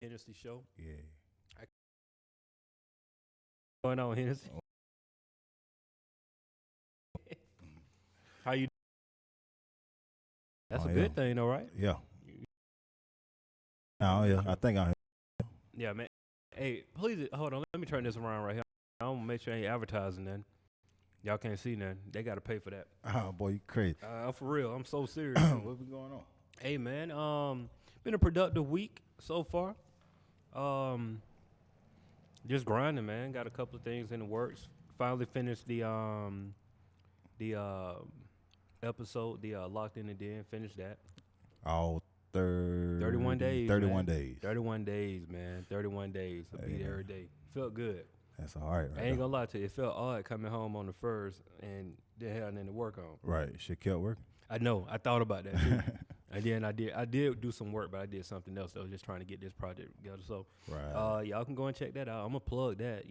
Hennessy show. Yeah. I going on Hennessy. How you? That's Oh a yeah. good thing, though, right? Yeah. I want Oh to yeah. make I sure. think I. Yeah, man. Hey, please hold on. Let me turn this around right here. I want to make sure I ain't advertising nothing. Y'all can't see nothing. They got to pay for that. Oh boy, you crazy. For real. I'm so serious. What be going on? Hey, man. Been a productive week so far. Um, just grinding, man. Got a couple of things in the works. Finally finished the episode, the Locked in the Den. Finished that. All 31 days, 31 man. days. 31 days, man. 31 days. I'll be Hey, there man. every day. Felt good. That's all right, I right ain't there. gonna lie to you. It felt odd coming home on the first and didn't have nothing to work on. Right. Shit kept working. I know. I thought about that too. And then I did do some work, but I did something else. I was just trying to get this project together. So, Right. y'all can go and check that out. I'm gonna plug that.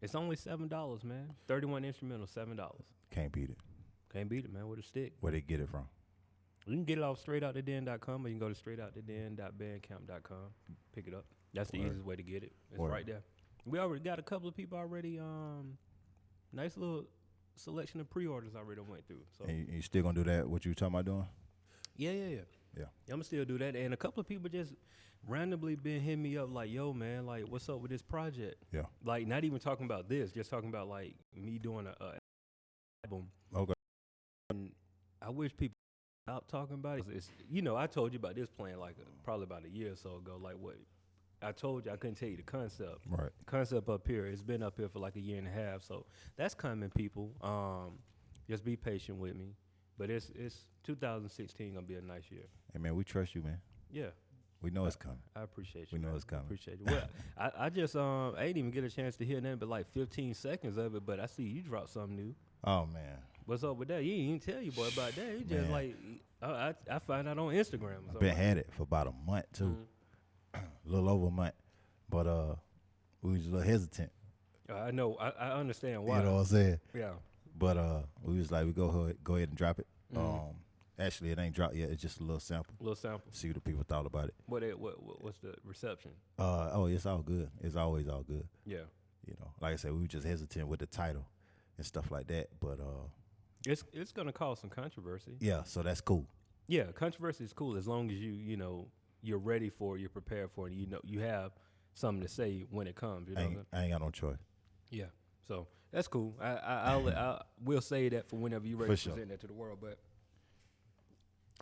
It's only $7, man. 31 instrumental, $7. Can't beat it. Can't beat it, man. With a stick. Where they get it from? You can get it off straightouttheden.com, or you can go to straightouttheden.bandcamp.com. Pick it up. That's the Word. easiest way to get it. It's Word. right there. We already got a couple of people already. Nice little selection of pre-orders I already went through. So And you still gonna do that? What you talking about doing? yeah. Yeah. I'm gonna still do that. And a couple of people just randomly been hitting me up like, "Yo, man, like, what's up with this project?" Yeah. Like, not even talking about this, just talking about like me doing a album. Okay. And I wish people stop talking about it. It's, I told you about this plan like probably about a year or so ago. Like what I told you, I couldn't tell you the concept. Right. The concept up here, it's been up here for like a year and a half. So that's coming, people. Just be patient with me. But it's 2016 gonna be a nice year. Hey man, we trust you, man. Yeah, We know it's coming. I appreciate you. We know man. it's coming. Appreciate you. Well, I just I didn't even get a chance to hear nothing but like 15 seconds of it. But I see you dropped something new. Oh man. What's up with that? You ain't even tell you boy about that. You just Man. like I find out on Instagram. Or I've been something. had it for about a month too. Mhm. A little over a month. But we was a little hesitant. I know. I understand why. You know what I'm saying? Yeah. But we was like, we go ahead and drop it. Mhm. Actually, it ain't dropped yet. It's just a little sample. Little sample. See what the people thought about it. What's the reception? It's all good. It's always all good. Yeah. Like I said, we were just hesitant with the title and stuff like that. But It's gonna cause some controversy. yeah, so that's cool. Yeah, controversy is cool as long as you're ready for it, you're prepared for it, and you have something to say when it comes. You know. I ain't got no choice. Yeah. So that's cool. I will say that for whenever you're ready For to sure. present that to the world. But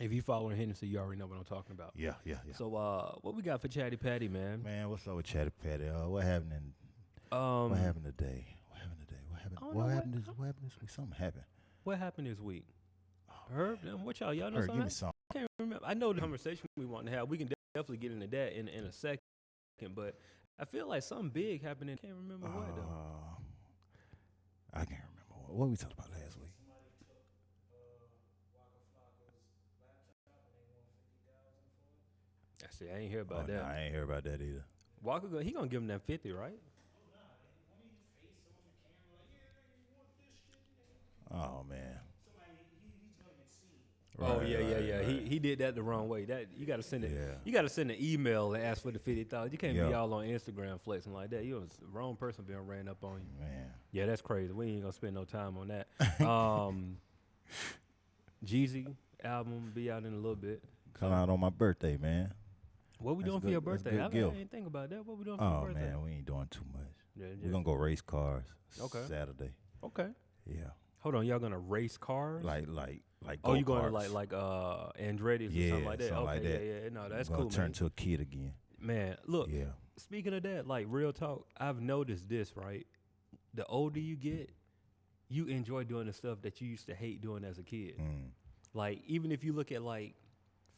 if you following Hennessy, you already know what I'm talking about. Yeah. So what we got for Chatty Patty, man? Man, what's up with Chatty Patty? What happened today? What happened today? What happened this week? Something happened. What happened this week? Herb, what y'all know Give something? me some. I can't remember. I know the conversation we want to have. We can definitely get into that in a second. But I feel like something big happened. I can't remember what though. I can't remember. What we talked about last week? I see. I ain't hear about that. Nah, I ain't hear about that either. Walker, he gonna give him that 50, right? Oh man. Oh Right, yeah. right. He did that the wrong way. That you gotta send it. Yeah. You gotta send an email and ask for the 50,000. You can't Yeah. be all on Instagram flexing like that. You was the wrong person being ran up on you. Man. Yeah, that's crazy. We ain't gonna spend no time on that. Jeezy album be out in a little bit. Come out on my birthday, man. What we That's doing for good- your that's birthday? good I gift. didn't think about that. What we doing for Oh your birthday? man, we ain't doing too much. Yeah, We're gonna go race cars. Okay. Saturday. Okay. Yeah. Hold on, y'all gonna race cars? Like oh, you go-karts. going to like Andretti's or Yeah, something like that? something Okay, like that. yeah. No, that's Gonna cool, turn man. to a kid again. Man, look. Yeah. Speaking of that, like real talk, I've noticed this, right? The older you get, you enjoy doing the stuff that you used to hate doing as a kid. Like even if you look at like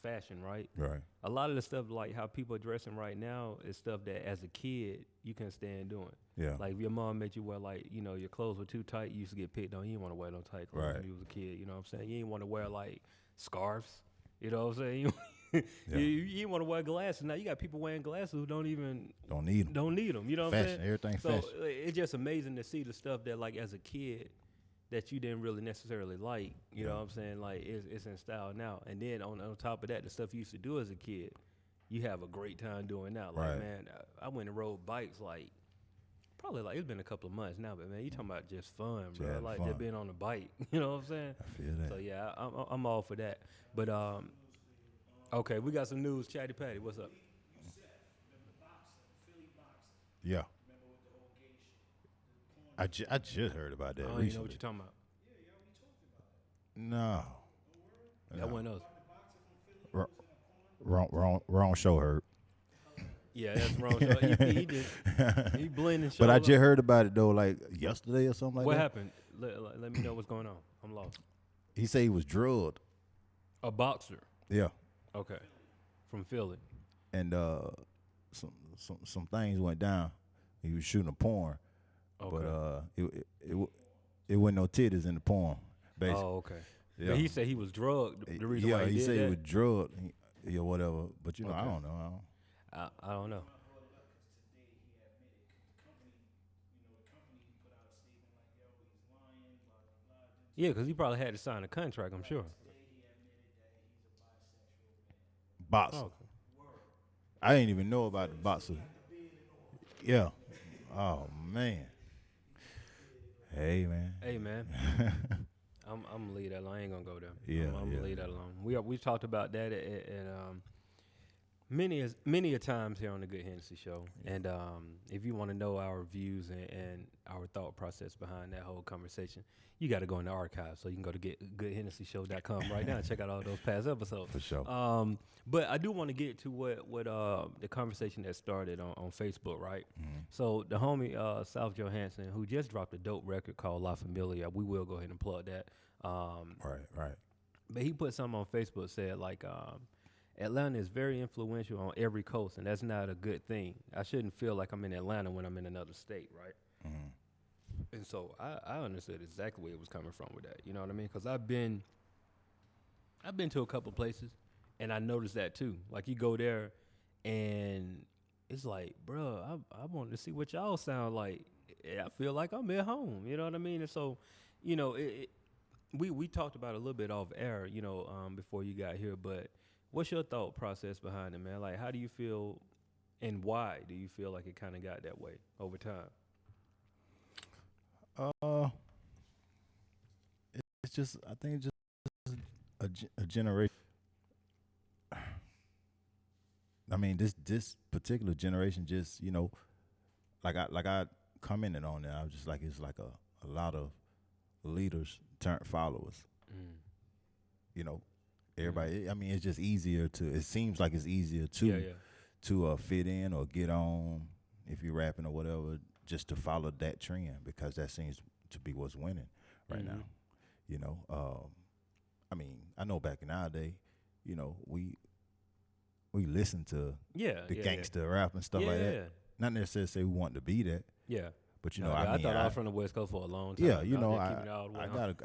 fashion, right? Right. A lot of the stuff like how people are dressing right now is stuff that as a kid you can stand doing. Yeah. Like if your mom made you wear like, your clothes were too tight, you used to get picked on. You didn't want to wear no tight clothes Right. when you was a kid, you know what I'm saying? You didn't want to wear like scarves, you know what I'm saying? Yeah. You didn't want to wear glasses. Now you got people wearing glasses who don't need them. Don't need them. You know what I'm Fashion. saying? Everything So fashion. it's just amazing to see the stuff that like as a kid that you didn't really necessarily like. You know what I'm saying? Like it's in style now. And then on top of that, the stuff you used to do as a kid, you have a great time doing that. Like, Right. man, I went and rode bikes like probably like it's been a couple of months now, but man, you talking about just fun, bro. having Like fun. just being on a bike. You know what I'm saying? I feel that. So yeah, I'm all for that. But okay, we got some news. Chatty Patty, what's up? Yeah. I just heard about that I don't even know recently. what you're talking about. No. That one else. Wrong show, Herb. Yeah, that's wrong. So he blending. But I just heard about it though, like yesterday or something like What that. happened? Let me know what's going on. I'm lost. He said he was drugged. A boxer. Yeah. Okay. From Philly. And some things went down. He was shooting a porn, Okay. but it wasn't no titties in the porn. Basically. Oh, okay. Yeah. But he said he was drugged. The reason why he did said that? he was drugged. Yeah, whatever. But you know, I Okay. don't know. I don't know. Yeah, because he probably had to sign a contract, I'm sure. Boxer. Oh, I didn't even know about the boxer. Yeah. Oh man. Hey man. hey, man. I'm gonna leave that alone. I ain't gonna go there. Yeah, I'm yeah. gonna leave that alone. We talked about that at many a times here on the Good Hennessy Show. And if you want to know our views and our thought process behind that whole conversation, you got to go in the archive. So you can go to GoodHenneCShow.com right now and check out all those past episodes. For sure. But I do want to get to what the conversation that started on Facebook, right? Mm-hmm. So the homie South Johansson, who just dropped a dope record called La Familia, we will go ahead and plug that. Right. But he put something on Facebook, said like Atlanta is very influential on every coast, and that's not a good thing. I shouldn't feel like I'm in Atlanta when I'm in another state, right? Mm-hmm. And so I understood exactly where it was coming from with that. You know what I mean? Because I've been to a couple places, and I noticed that too. Like you go there, and it's like, bro, I wanted to see what y'all sound like. I feel like I'm at home. You know what I mean? And so, you know, we talked about it a little bit off air, you know, before you got here. But what's your thought process behind it, man? Like, how do you feel, and why do you feel like it kind of got that way over time? It's just, I think it's just a generation. I mean, this particular generation just, you know, like I commented on that. I was just like, it's like a lot of leaders turned followers. Mm. You know, everybody. I mean, it's just easier to. It seems like it's easier to fit in or get on if you're rapping or whatever, just to follow that trend because that seems to be what's winning right now. You know, I mean, I know back in our day, you know, we listened to the gangster rap and stuff like that. Not necessarily say we want to be that. Yeah. But you know, I thought I was from the West Coast for a long time. Yeah, you know, I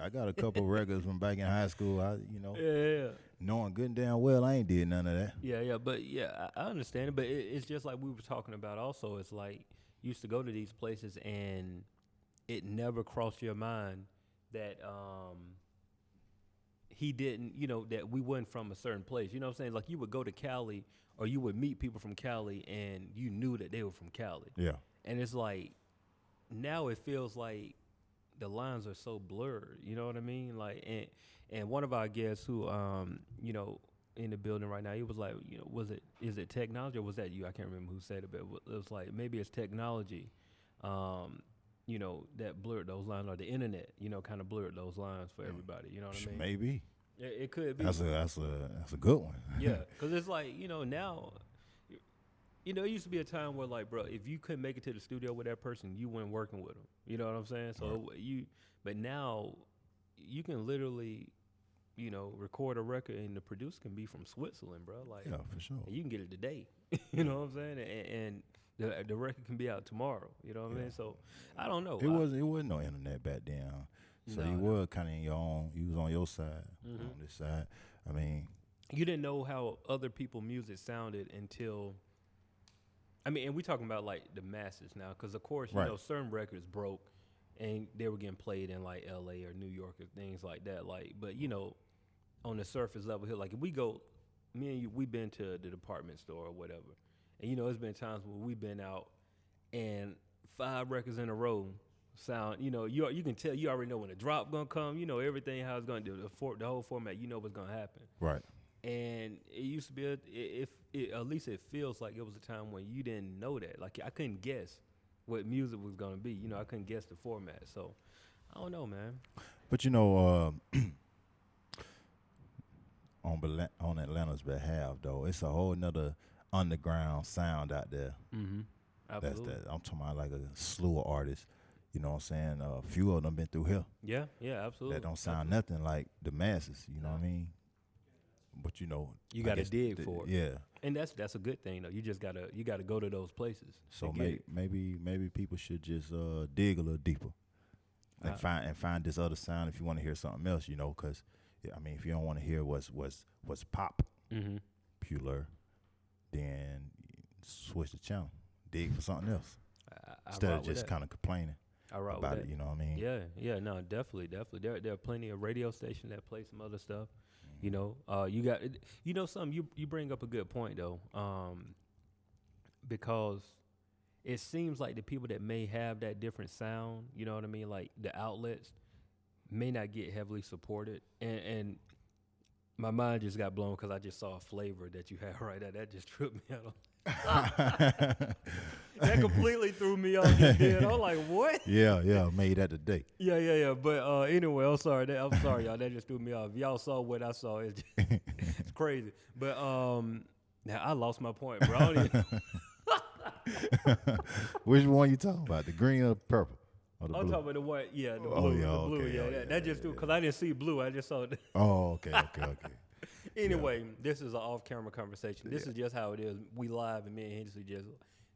I got a couple records from back in high school. Knowing good and damn well I ain't did none of that. Yeah, but I understand it. But it's just like we were talking about. Also, it's like you used to go to these places and it never crossed your mind that he didn't, you know, that we weren't from a certain place. You know what I'm saying? Like you would go to Cali or you would meet people from Cali and you knew that they were from Cali. Yeah. And it's like now it feels like the lines are so blurred. You know what I mean? Like and one of our guests who you know, in the building right now, he was like, you know, is it technology or was that you? I can't remember who said it, but it was like maybe it's technology. You know, that blurred those lines, or the internet, you know, kind of blurred those lines for everybody. You know what I mean? Maybe. It could be. That's a good one. Yeah, because it's like, you know, now, you know, it used to be a time where like, bro, if you couldn't make it to the studio with that person, you weren't working with them. You know what I'm saying? So but now you can literally, you know, record a record and the producer can be from Switzerland, bro. Like, yeah, for sure. And you can get it today. You know what I'm saying? And the record can be out tomorrow. You know what I mean? So I don't know. It wasn't no internet back then. So you were kind of in your own. You was on your side, on this side. I mean, you didn't know how other people's music sounded until. I mean, and we talking about like the masses now, because of course you know certain records broke, and they were getting played in like L.A. or New York or things like that. Like, but you know, on the surface level here, like if we go me and you, we've been to the department store or whatever, and it's been times when we've been out and 5 records in a row sound. You can tell, you already know when the drop gonna come. Everything how it's gonna do the whole format. What's gonna happen. Right. And it used to be at least it feels like it was a time when you didn't know that. Like I couldn't guess what music was gonna be. I couldn't guess the format. So I don't know, man. But on Atlanta's behalf, though, it's a whole nother underground sound out there. Mm-hmm. Absolutely. I'm talking about like a slew of artists. You know what I'm saying? A few of them been through here. Yeah, absolutely. That don't sound nothing like the masses. You know what I mean? But you got to dig for it. Yeah. And that's a good thing though. You just gotta go to those places. So maybe people should just dig a little deeper and find this other sound if you want to hear something else. Because if you don't want to hear what's pop, popular, then switch the channel, dig for something else instead of just kind of complaining about it. You know what I mean? Yeah. No, definitely. There are plenty of radio stations that play some other stuff. You got something. You bring up a good point though, because it seems like the people that may have that different sound, you know what I mean, like the outlets, may not get heavily supported. And my mind just got blown because I just saw a flavor that you had right there. That just tripped me out. That completely threw me off. I was like, what? Yeah, made that today. Yeah. But anyway, I'm sorry, y'all. That just threw me off. If y'all saw what I saw, it's crazy. But now I lost my point, bro. I don't even Which one you talking about? The green or the purple? Or the I'm blue? talking about the white. Yeah, the blue. That just threw, because I didn't see blue. I just saw it. Oh, okay. Anyway, this is an off-camera conversation. This is just how it is. We live, and me and Henderson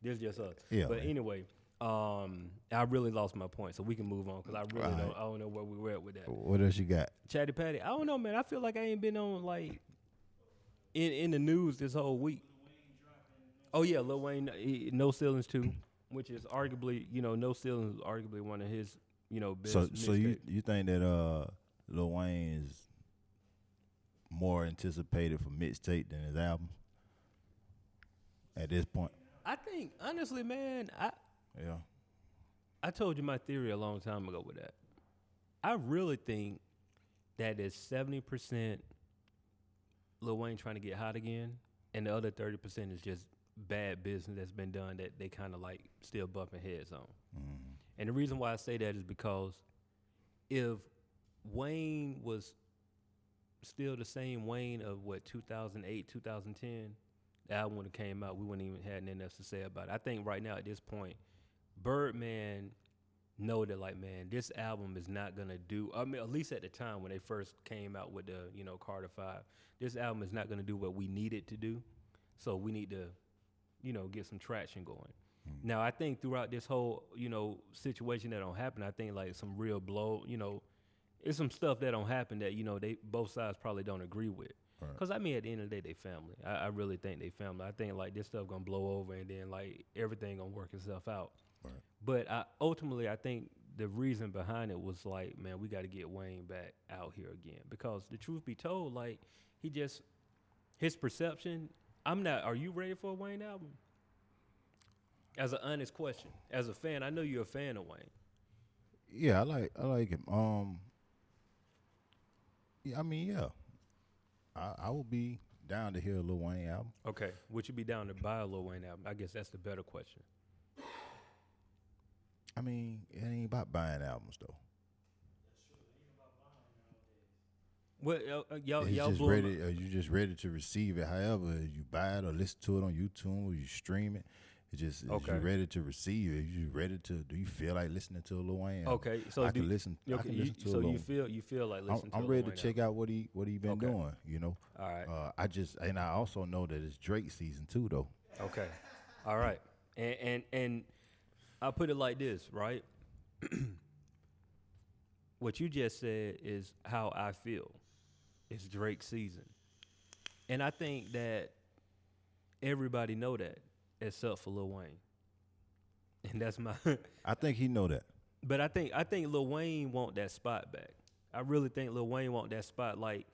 this is just us. Yeah, but man. Anyway, I really lost my point, so we can move on because I don't know where we were at with that. What else you got? Chatty Patty. I don't know, man. I feel like I ain't been on like in the news this whole week. Oh yeah, Lil Wayne, No Ceilings 2, which is arguably, No Ceilings is arguably one of his, best. So you think that Lil Wayne is more anticipated for mixtape than his album at this point? I think honestly, man, Yeah. I told you my theory a long time ago with that. I really think that is 70% Lil Wayne trying to get hot again, and the other 30% is just bad business that's been done that they kind of like still bumping heads on. Mm-hmm. And the reason why I say that is because if Wayne was still the same Wayne of 2008, 2010, the album when it came out, we wouldn't even have nothing else to say about it. I think right now at this point, Birdman know that like, man, this album is not gonna do. I mean, at least at the time when they first came out with the Carter 5, this album is not gonna do what we need it to do. So we need to, get some traction going. Mm-hmm. Now I think throughout this whole situation that don't happen, I think like some real blow. It's some stuff that don't happen that they both sides probably don't agree with. Because I mean, at the end of the day, they family. I really think they family. I think like this stuff gonna blow over, and then like everything gonna work itself out. Right. But ultimately, I think the reason behind it was like, man, we got to get Wayne back out here again. Because the truth be told, like his perception. Are you ready for a Wayne album? As an honest question, as a fan, I know you're a fan of Wayne. Yeah, I like him. Yeah, I mean, yeah. I would be down to hear a Lil Wayne album. Okay. Would you be down to buy a Lil Wayne album? I guess that's the better question. I mean, it ain't about buying albums, though. Well, y'all just ready. Are you just ready to receive it? However, you buy it or listen to it on YouTube or you stream it. It's just okay. You ready to receive it? You ready to? Do you feel like listening to a Lil Wayne album? Okay, so I can listen. I can listen to. So you feel like listening. I'm ready to check out what he been doing. All right. I also know that it's Drake season 2 though. Okay. All right. And I'll put it like this, right? What you just said is how I feel. It's Drake season. And I think that everybody know that except for Lil Wayne. And that's my I think he know that. But I think Lil Wayne want that spot back. I really think Lil Wayne want that spot. Like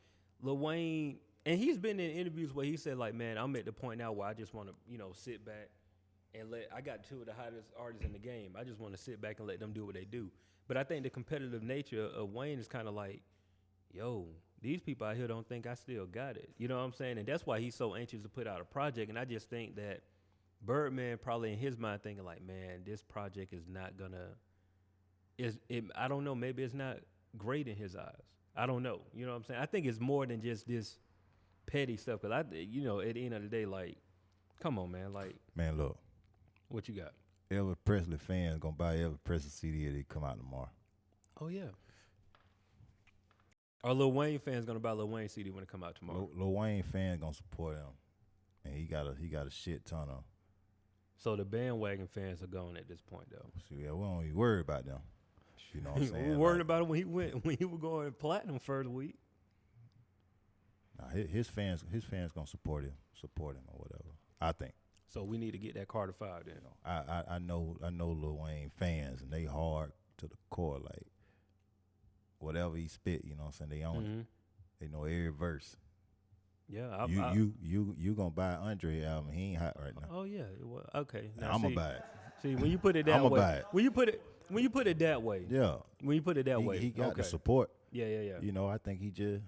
Lil Wayne, and he's been in interviews where he said, like, man, I'm at the point now where I just want to, sit back and I got two of the hottest artists in the game. I just want to sit back and let them do what they do. But I think the competitive nature of Wayne is kind of like, yo, these people out here don't think I still got it. You know what I'm saying? And that's why he's so anxious to put out a project. And I just think that Birdman probably in his mind thinking like, man, this project is not going to, I don't know, maybe it's not great in his eyes. I don't know. You know what I'm saying? I think it's more than just this petty stuff. Because, at the end of the day, like, come on, man. Like, man, look. What you got? Elvis Presley fans going to buy Elvis Presley CD that come out tomorrow. Oh, yeah. Are Lil Wayne fans going to buy Lil Wayne CD when it come out tomorrow? Lil Wayne fans going to support him. And he got a shit ton of. So the bandwagon fans are gone at this point, though. So, yeah, we don't even worry about them. You know what I'm saying? We were worried about him when he was going platinum for the week. Nah, his fans gonna support him or whatever. I think. So we need to get that Carter 5 then. I know Lil Wayne fans and they hard to the core. Like whatever he spit, you know what I'm saying? They own it. They know every verse. Yeah, you gonna buy Andre album? He ain't hot right now. Oh yeah, okay. Now, I'm gonna buy it. See, when you put it that I'm gonna way, buy it. when you put it that way, yeah. When you put it that way, he got the support. Yeah. You know, I think he just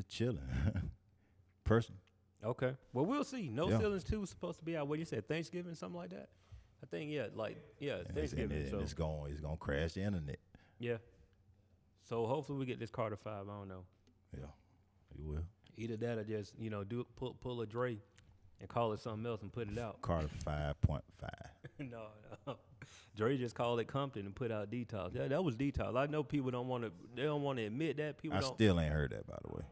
chilling, person. Okay. Well, we'll see. No Ceilings 2 is supposed to be out. What you said, Thanksgiving, something like that. I think Thanksgiving. And it's gonna crash the internet. Yeah. So hopefully we get this Carter 5. I don't know. Yeah, you will. Either that or just pull a Dre and call it something else and put it out. Carter 5.5. No. Dre just called it Compton and put out Detox. Yeah, that was Detox. I know people don't want to admit that. I still ain't heard that, by the way.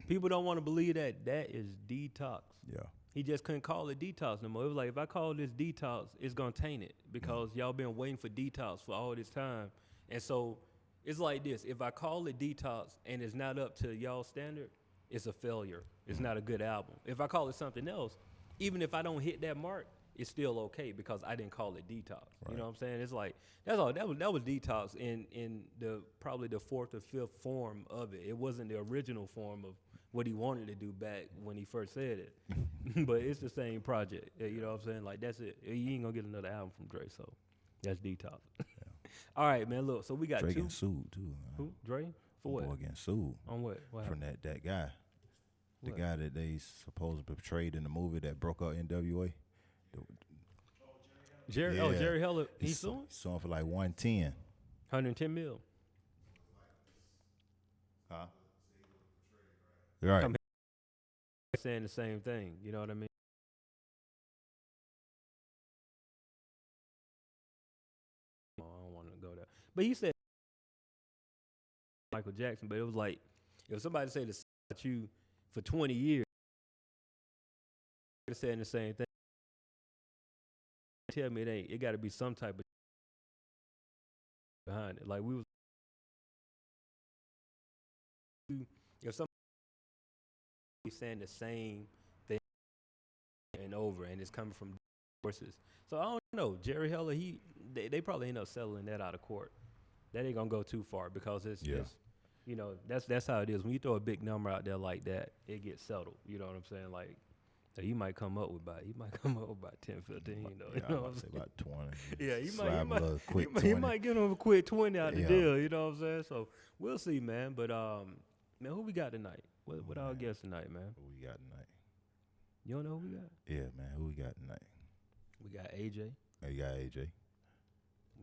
People don't want to believe that is Detox. Yeah. He just couldn't call it Detox no more. It was like, if I call this Detox, it's going to taint it because y'all been waiting for Detox for all this time. And so it's like this. If I call it Detox and it's not up to y'all standard, it's a failure. It's not a good album. If I call it something else, even if I don't hit that mark, it's still okay because I didn't call it Detox. Right. You know what I'm saying? It's like that's all. That was Detox in the probably the fourth or fifth form of it. It wasn't the original form of what he wanted to do back when he first said it. But it's the same project. You know what I'm saying? Like that's it. You ain't gonna get another album from Dre, so that's Detox. Yeah. All right, man. Look, so we got Dre two. getting sued too. Who? Dre? For what? Boy getting sued. On what? What from happened? that guy. The What? guy that they supposedly portrayed in the movie that broke up NWA. Jerry Heller, he's suing? He's suing for like 110. 110 mil. Huh? Right. I'm saying the same thing. You know what I mean? I don't want to go there. But he said Michael Jackson, but it was like, if somebody say this about you for 20 years, they're saying the same thing. Tell me it ain't. It got to be some type of behind it. Like we was, if somebody saying the same thing and over, and it's coming from sources. So I don't know. Jerry Heller, they probably end up settling that out of court. That ain't gonna go too far because it's you know, that's how it is. When you throw a big number out there like that, it gets settled. You know what I'm saying? Like. So he might come up with about 10, 15, you know what I'm saying? About 20. Yeah, he might get him a quick 20 out the deal, you know what I'm saying? So we'll see, man. But man, who we got tonight? What our guest tonight, man? Who we got tonight? You don't know who we got? Yeah, man. Who we got tonight? We got AJ. We got AJ.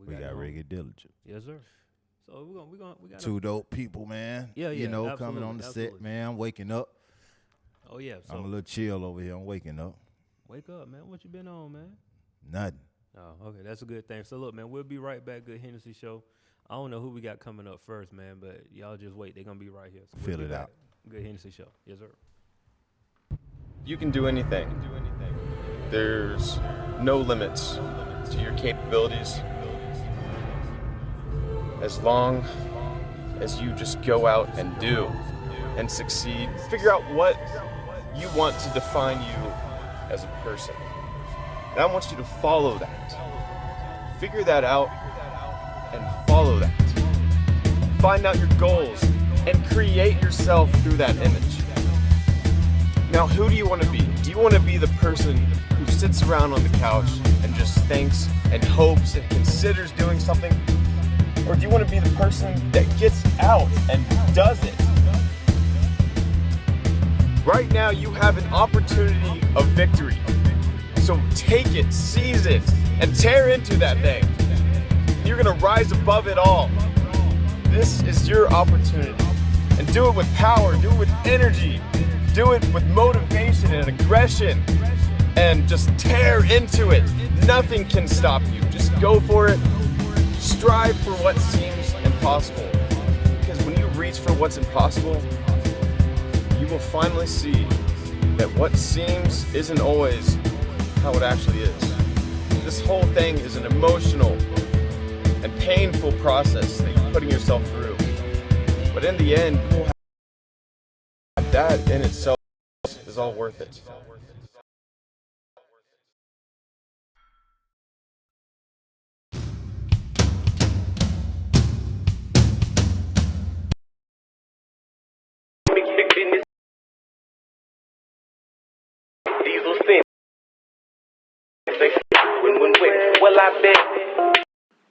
We got Reggae Diligent. Yes, sir. So we got two dope people, man. Yeah, you know, coming on the set, man. I'm waking up. Oh, yeah. So I'm a little chill over here. I'm waking up. Wake up, man. What you been on, man? Nothing. Oh, okay. That's a good thing. So, look, man, we'll be right back. GoodHenneC Show. I don't know who we got coming up first, man, but y'all just wait. They're going to be right here. So Fill it out. GoodHenneC Show. Yes, sir. You can do anything. There's no limits to your capabilities as long as you just go out and do and succeed. Figure out what you want to define you as a person. And I want you to follow that. Figure that out and follow that. Find out your goals and create yourself through that image. Now, who do you want to be? Do you want to be the person who sits around on the couch and just thinks and hopes and considers doing something? Or do you want to be the person that gets out and does it? Right now, you have an opportunity of victory. So take it, seize it, and tear into that thing. You're gonna rise above it all. This is your opportunity. And do it with power, do it with energy, do it with motivation and aggression, and just tear into it. Nothing can stop you. Just go for it. Strive for what seems impossible. Because when you reach for what's impossible, you will finally see that what seems isn't always how it actually is. This whole thing is an emotional and painful process that you're putting yourself through. But in the end, you will have that in itself is all worth it.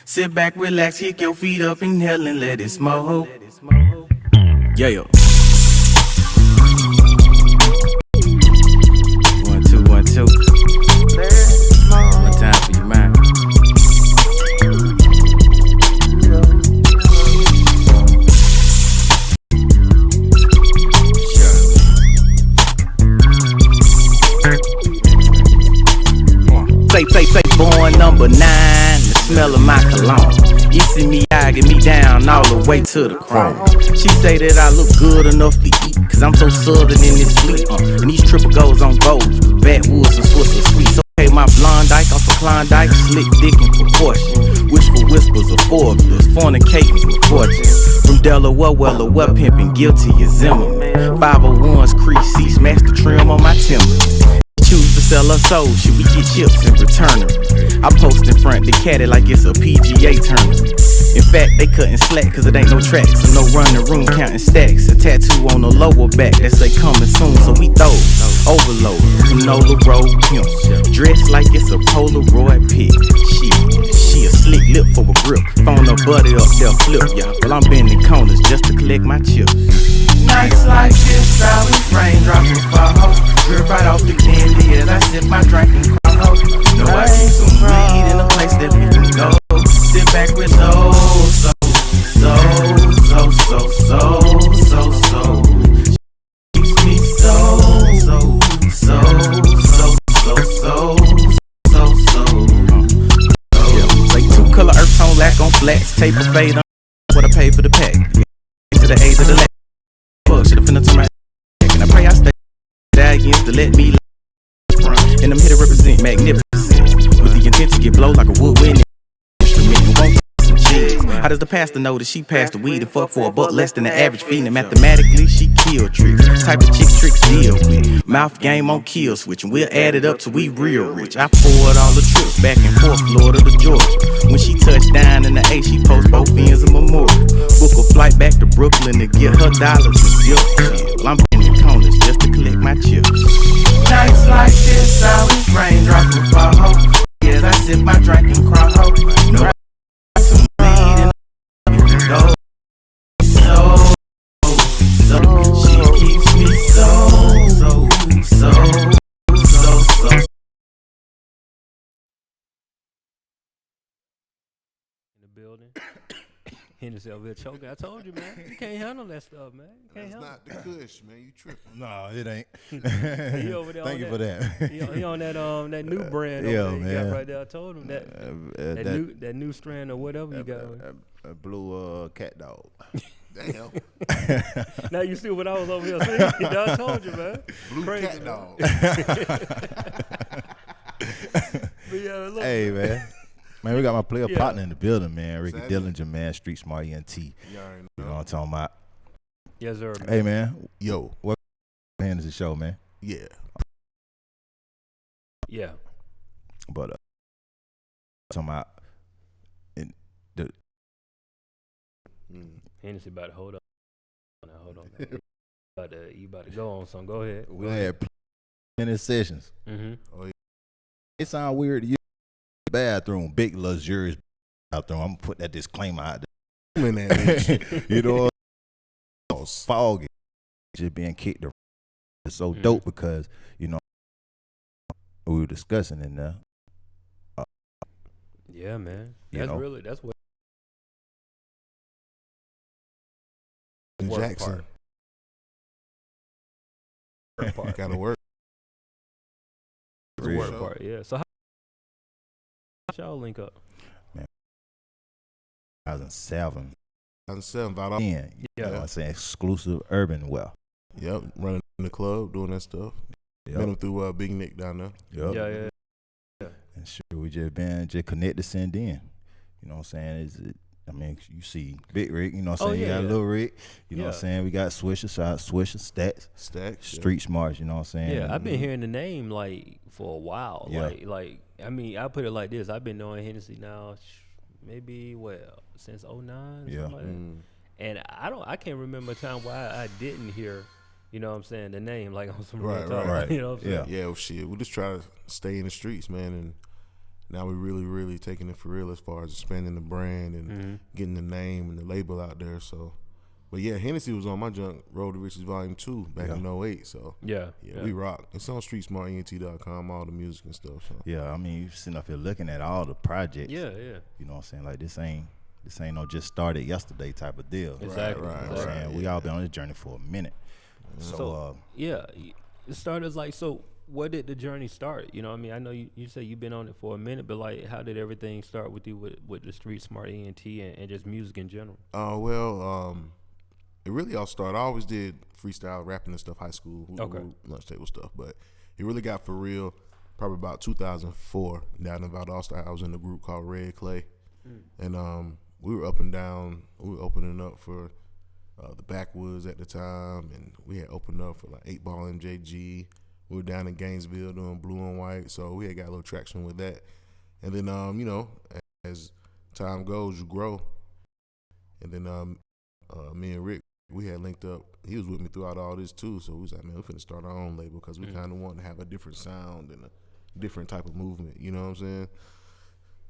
Sit back, relax, kick your feet up, inhale and let it smoke. Yeah. 1, 2, 1, 2. One time for your mind. Say, born number 9, the smell of my cologne. You see me, I get me down all the way to the chrome. She say that I look good enough to eat, cause I'm so southern in this fleet. And these triple goes on Vogues, backwoods and Swiss are sweet. So okay, my blonde dyke off of Klondike, slick dick in proportion. Wishful whispers of forklifts, fornicating with fortunes. From Delaware, well, pimping, guilty as Zimmerman. 501s, crease seats, match the trim on my Timbers. Choose to sell her soul, should we get chips and return them? I post in front the caddy like it's a PGA tournament. In fact, they cutting slack cause it ain't no tracks and no running room counting stacks. A tattoo on the lower back that say coming soon, so we throw overload, canola roll pimp. Dressed like it's a Polaroid pic. She a slick lip for a grip. Phone her buddy up, they'll flip ya. While I'm bending corners just to collect my chips. Nights like this, always raindrops and fall. Drip right off the candy as I sip my drink and cry. Know I keep some weed in a place that we can go. Sit back with so. Keeps me so. Like 2-color earth tone lack on flats, tape a fade on what I paid for the pack. To the age of the last. Fuck, should've finna turn my and I pray I stay against to let me front. And I'm here to represent magnificent with the intent to get blow like a woodwind instrument. You won't some cheese. How does the pastor know that she passed the weed and fuck for $1 less than the average fee? And mathematically she kill tricks. Type of chick tricks deal with. Mouth game on kill switch, and we'll add it up till we real rich. I forward all the trips back and forth, Florida to Georgia. When she touched down in the A, she post both ends of memorial. Book a flight back to Brooklyn to get her dollars and guilt. Well, I'm in the corners just to collect my chips. Nights like this, always raindrops and fall. Yeah, I sip my drink and cry. No, some weed and go. So, she keeps me so. In the building. HenneC over here choking. I told you, man. You can't handle that stuff, man. You can't That's handle not the kush, man. You tripping. No, it ain't. He over there. Thank you for that. He on that new brand. Yeah, over there. You man. got right there. I told him that new strand or whatever you got. A blue cat dog. Damn. Now you see what I was over here saying. I told you, man. Blue Crazy, cat man. dog. But yeah, look, Hey, man. Man, we got my player Yeah. partner in the building, man. Ricky Exactly. Dillinger, man. Street Smart ENT. You You already know know. what I'm talking about? Yes, sir. Man. Hey, man. Yo. What HenneC show, man? Yeah. Yeah. But talking about HenneC about to hold on. Now, hold on. You about to go on some. Go ahead. We had many sessions. Mm-hmm. Oh, yeah. It sound weird to you. Bathroom, big luxurious bathroom. I'm gonna put that disclaimer out there. In that bitch. You know, foggy, just being kicked around. It's so dope because we were discussing in there. Yeah, man. You know? That's what Jackson. part. Gotta work. The work part, yeah. So how y'all link up? 2007. 2007, about all. You know what I'm saying? Exclusive urban wealth. Yep, running in the club, doing that stuff. Yep. Met him through Big Nick down there. Yep. Yeah. And sure, we just connected since then. You know what I'm saying? You see Big Rick, you know what I'm saying? You got Lil Rick, you know what I'm saying? We got Swisher, Stacks, Street Smarts, you know what I'm saying? Yeah, I've been hearing the name like for a while. Yeah. Like I mean, I put it like this. I've been knowing Hennessy now maybe since 09 Yeah. something like that. And I can't remember a time why I didn't hear, you know what I'm saying, the name like on some real talk. Right. You know what I'm saying? Yeah, well, shit. We just try to stay in the streets, man, and now we're really, really taking it for real as far as expanding the brand and getting the name and the label out there. So, but yeah, Hennessy was on my junk, Road to Riches Volume 2 back in 08. So Yeah, we rock. It's on StreetSmartENT.com, all the music and stuff. So. Yeah, I mean, you sitting up here looking at all the projects. Yeah. You know what I'm saying? Like this ain't no just started yesterday type of deal. Exactly. You know what I'm saying? We all been on this journey for a minute. So it started like, so where did the journey start? You know what I mean? I know you say you've been on it for a minute, but like, how did everything start with you with the Street Smart ENT and just music in general? It really all started. I always did freestyle rapping and stuff, high school, lunch table stuff, but it really got for real probably about 2004 down in Valdosta. I was in a group called Red Clay, and we were up and down. We were opening up for the Backwoods at the time, and we had opened up for like 8 Ball MJG. We were down in Gainesville doing Blue and White, so we had got a little traction with that. And then, as time goes, you grow. And then me and Rick, we had linked up. He was with me throughout all this too, so we was like, man, we're finna start our own label because we kind of want to have a different sound and a different type of movement, you know what I'm saying?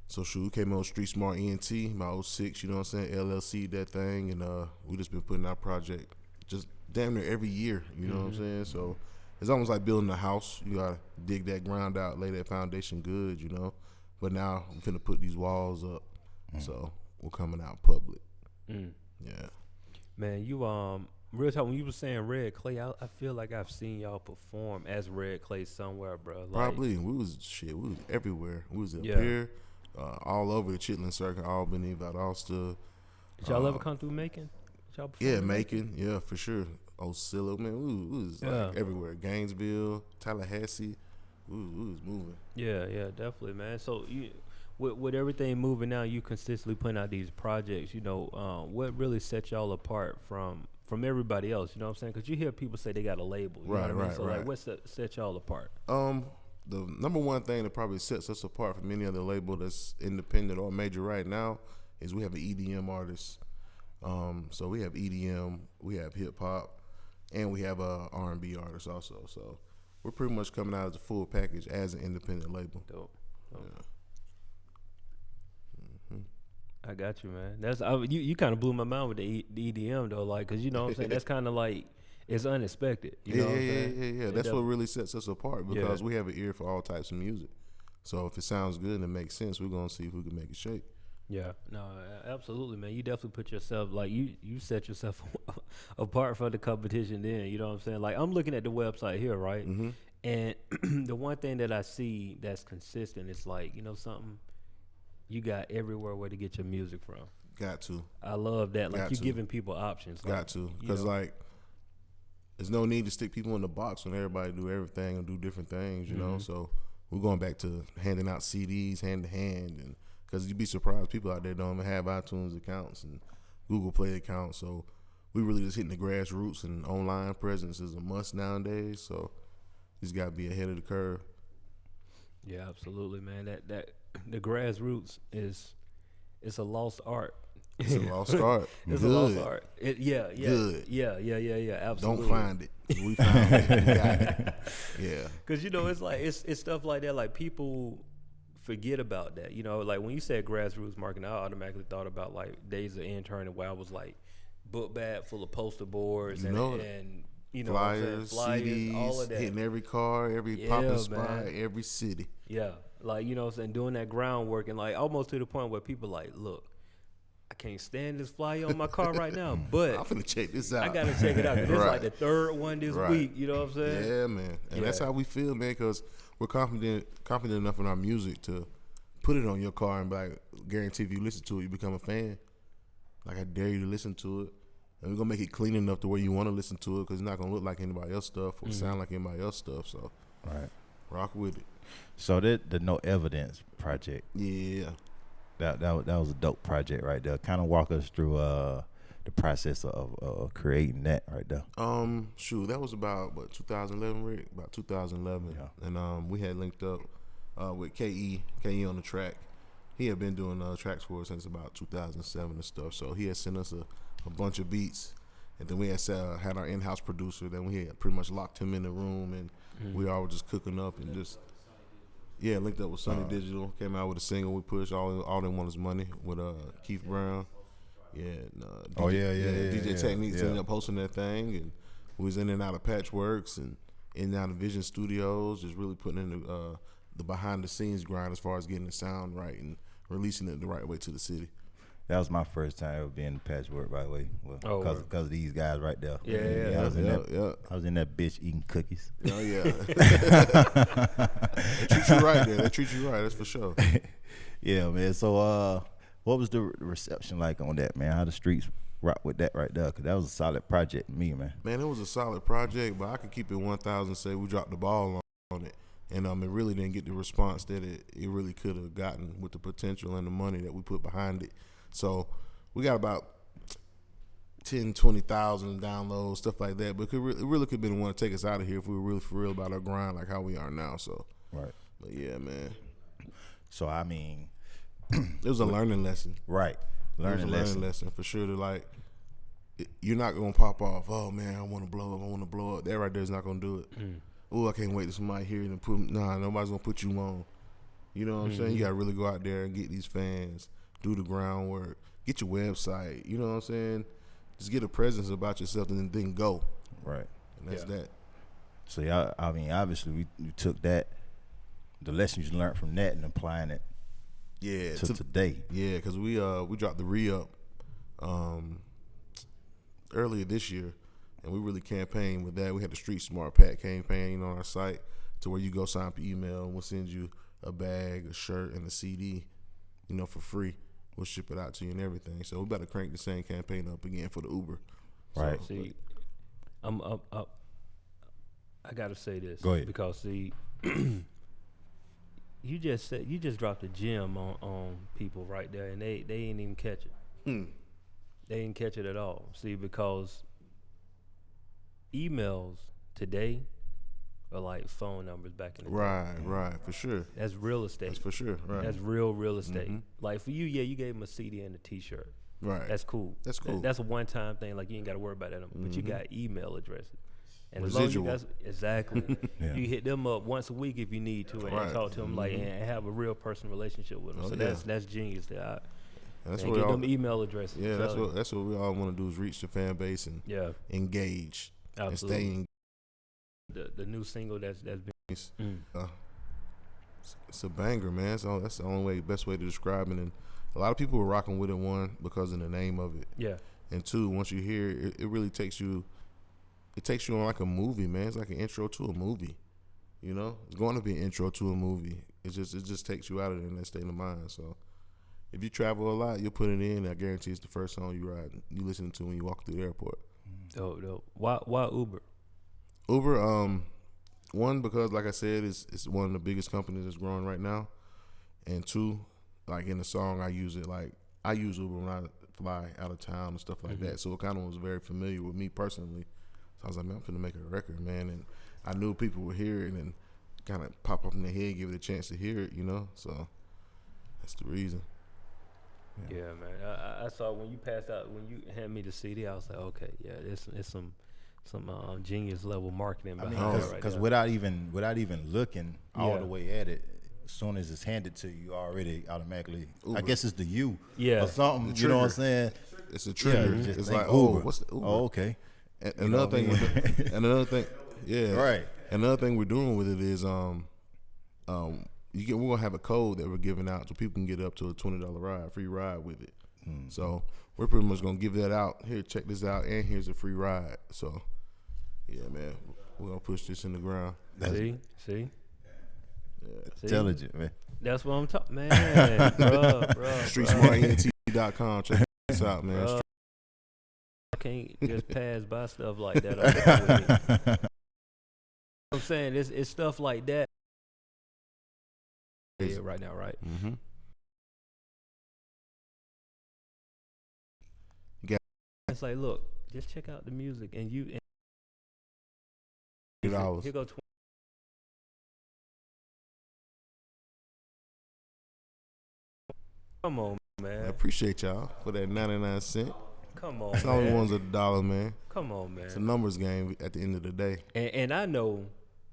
So we came on Street Smart ENT, my 06, you know what I'm saying, LLC, that thing, and we just been putting out project just damn near every year, you know what I'm saying? So it's almost like building a house. You gotta dig that ground out, lay that foundation good, you know. But now I'm finna put these walls up, so we're coming out public. Yeah. Man, you real talk, when you were saying Red Clay, I feel like I've seen y'all perform as Red Clay somewhere, bro. Like, Probably. We was everywhere. We was up here, all over the Chitlin Circuit, Albany, Valdosta. Did y'all ever come through Macon? Y'all Yeah, Macon. Yeah, for sure. Osceola, man, we was like everywhere. Gainesville, Tallahassee, we was moving. Yeah, definitely, man. So you, with everything moving now, you consistently putting out these projects. You know, what really sets y'all apart from everybody else? You know what I'm saying? Because you hear people say they got a label. You know what I mean? So like, what sets y'all apart? The number one thing that probably sets us apart from any other label that's independent or major right now is we have an EDM artist. So we have EDM, we have hip hop, and we have a R&B artist also. So we're pretty much coming out as a full package as an independent label. Dope. Yeah. I got you, man. That's you kind of blew my mind with the EDM though, like, cause you know what I'm saying. That's kind of like it's unexpected. You know what I'm saying? Yeah. That's what really sets us apart because we have an ear for all types of music. So if it sounds good and it makes sense, we're gonna see if we can make it shake. Yeah, no, absolutely, man. You definitely put yourself, like, you set yourself apart from the competition then, you know what I'm saying? Like, I'm looking at the website here, right? And the one thing that I see that's consistent is, like, you know something? You got everywhere where to get your music from. Got to. I love that. Like, you're giving people options. Got to. Because, like, there's no need to stick people in the box when everybody do everything and do different things, you know? So we're going back to handing out CDs hand to hand, and because you'd be surprised, people out there don't even have iTunes accounts and Google Play accounts. So we really just hitting the grassroots, and online presence is a must nowadays. So you just got to be ahead of the curve. Yeah, absolutely, man. That the grassroots it's a lost art. It's a lost art. It's Good. a lost art. Yeah. Good. Yeah. Absolutely. Don't find it. We found it. We got it. Yeah. Because it's like it's stuff like that. Like people forget about that. Like when you said grassroots marketing, I automatically thought about like days of interning where I was like book bag full of poster boards and flyers, CDs, all of that, hitting every car, every popping spot, every city. Yeah, like doing that groundwork and like almost to the point where people like, look, I can't stand this flyer on my car right now, but I'm finna check this out. I gotta check it out. Cause it's like the third one this week. You know what I'm saying? Yeah, man. And that's how we feel, man. Because we're confident enough in our music to put it on your car and be like, guarantee if you listen to it, you become a fan. Like I dare you to listen to it. And we're going to make it clean enough to where you want to listen to it because it's not going to look like anybody else's stuff or sound like anybody else's stuff. So, rock with it. So the No Evidence project. Yeah. That was a dope project right there. Kind of walk us through the process of creating that right there. That was about, 2011, Rick? About 2011. Yeah. And we had linked up with KE on the track. He had been doing tracks for us since about 2007 and stuff. So he had sent us a bunch of beats, and then we had our in-house producer. Then we had pretty much locked him in the room, and we all were just cooking up and just linked up with Sunny Digital. Came out with a single we pushed, All They Want Is Money with Keith Brown. Yeah, and, DJ Techniques ended up posting that thing, and we was in and out of Patchworks and in and out of Vision Studios, just really putting in the behind the scenes grind as far as getting the sound right and releasing it the right way to the city. That was my first time ever being in Patchwork, by the way. Because of these guys right there. I was in that bitch eating cookies. Oh, yeah. They treat you right there. They treat you right. That's for sure. Yeah, man. So what was the reception like on that, man? How the streets rock with that right there? Because that was a solid project to me, man. Man, it was a solid project, but I could keep it 1,000 say we dropped the ball on it. And it really didn't get the response that it really could have gotten with the potential and the money that we put behind it. So we got about 10, 20,000 downloads, stuff like that. But it really could have been the one to take us out of here if we were really for real about our grind like how we are now. So, right. But yeah, man. So, I mean, it was a learning lesson. Right. Learning lesson for sure to like, you're not going to pop off, oh man, I want to blow up. That right there is not going to do it. Oh, I can't wait till somebody hear it and nobody's going to put you on. You know what I'm saying? You got to really go out there and get these fans. Do the groundwork, get your website, you know what I'm saying? Just get a presence about yourself and then go. Right. And that's that. So, yeah, I mean, obviously we took that, the lessons you learned from that and applying it to today. Yeah, because we dropped the re-up earlier this year, and we really campaigned with that. We had the Street Smart Pack campaign on our site to where you go sign up your email and we'll send you a bag, a shirt, and a CD, for free. We'll ship it out to you and everything. So we better crank the same campaign up again for the Uber. Right. So, see, I gotta say this. Go ahead. Because see, you just dropped a gem on people right there, and they ain't even catch it. They didn't catch it at all. See, because emails today are like phone numbers back in the day. Right, for sure. That's real estate. That's for sure, right. That's real estate. Like for you, you gave them a CD and a T-shirt. Right. That's cool. That's a one-time thing. Like you ain't got to worry about that. But you got email addresses. And residual. Exactly. You hit them up once a week if you need to, and talk to them and have a real personal relationship with them. That's genius. That's and what get them email addresses. Yeah, that's what we all want to do is reach the fan base and engage. Absolutely. And stay engaged. The new single that's been it's a banger, man. So that's the only best way to describe it. And a lot of people were rocking with it, one, because of the name of it. Yeah. And two, once you hear it, it really takes you on like a movie, man. It's like an intro to a movie. It's going to be an intro to a movie. It just takes you out of there in that state of mind. So if you travel a lot, you'll put it in. I guarantee it's the first song you listen to when you walk through the airport. Dope. Why Uber? Uber, one, because like I said, it's one of the biggest companies that's growing right now. And two, like in the song, I use Uber when I fly out of town and stuff like that. So it kind of was very familiar with me personally. So I was like, man, I'm finna make a record, man. And I knew people would hear it and kind of pop up in their head, give it a chance to hear it, So that's the reason. Yeah, man. I saw when you passed out, when you handed me the CD, I was like, okay, yeah, it's some genius level marketing I behind mean, it right because there. without even looking all Yeah. the way at it, as soon as it's handed to you, already automatically. Uber. I guess it's the you Yeah. or something. The You know what I'm trigger. saying? It's a trigger. you just It's think like, oh, Uber. what's the Uber? Oh, okay. And You know another thing, what I mean? and another thing, yeah, Right. Another thing we're doing with it is we're gonna have a code that we're giving out so people can get up to a $20 free ride with it. So we're pretty much gonna give that out. Here, check this out, and here's a free ride. So yeah, man, we're gonna push this in the ground. See? See? Intelligent, man. That's what I'm talking, man, bro. StreetSmartENT.com. Check this out, man. Bruh. I can't just pass by stuff like that. With me. I'm saying it's stuff like that. Yeah, right now, right? Mm-hmm. It's like, look, just check out the music, and you. $20. Here go 20. Come on, man. I appreciate y'all for that 99 cents. Come on, It's only man. ones of $1, man. Come on, man. It's a numbers game at the end of the day. And I know,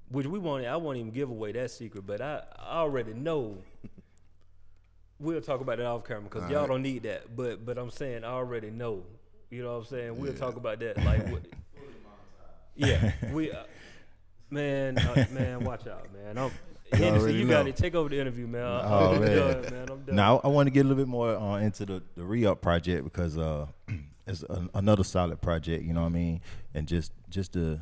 which I won't even give away that secret, but I already know. We'll talk about that off camera because y'all don't need that. But I'm saying I already know. You know what I'm saying? We'll talk about that. Like, man, watch out, man. Hennessy, you got it. Take over the interview, man. Oh, I'm man. done, man. I'm done. Now I want to get a little bit more into the re-up project because it's another solid project. You know what I mean? And just to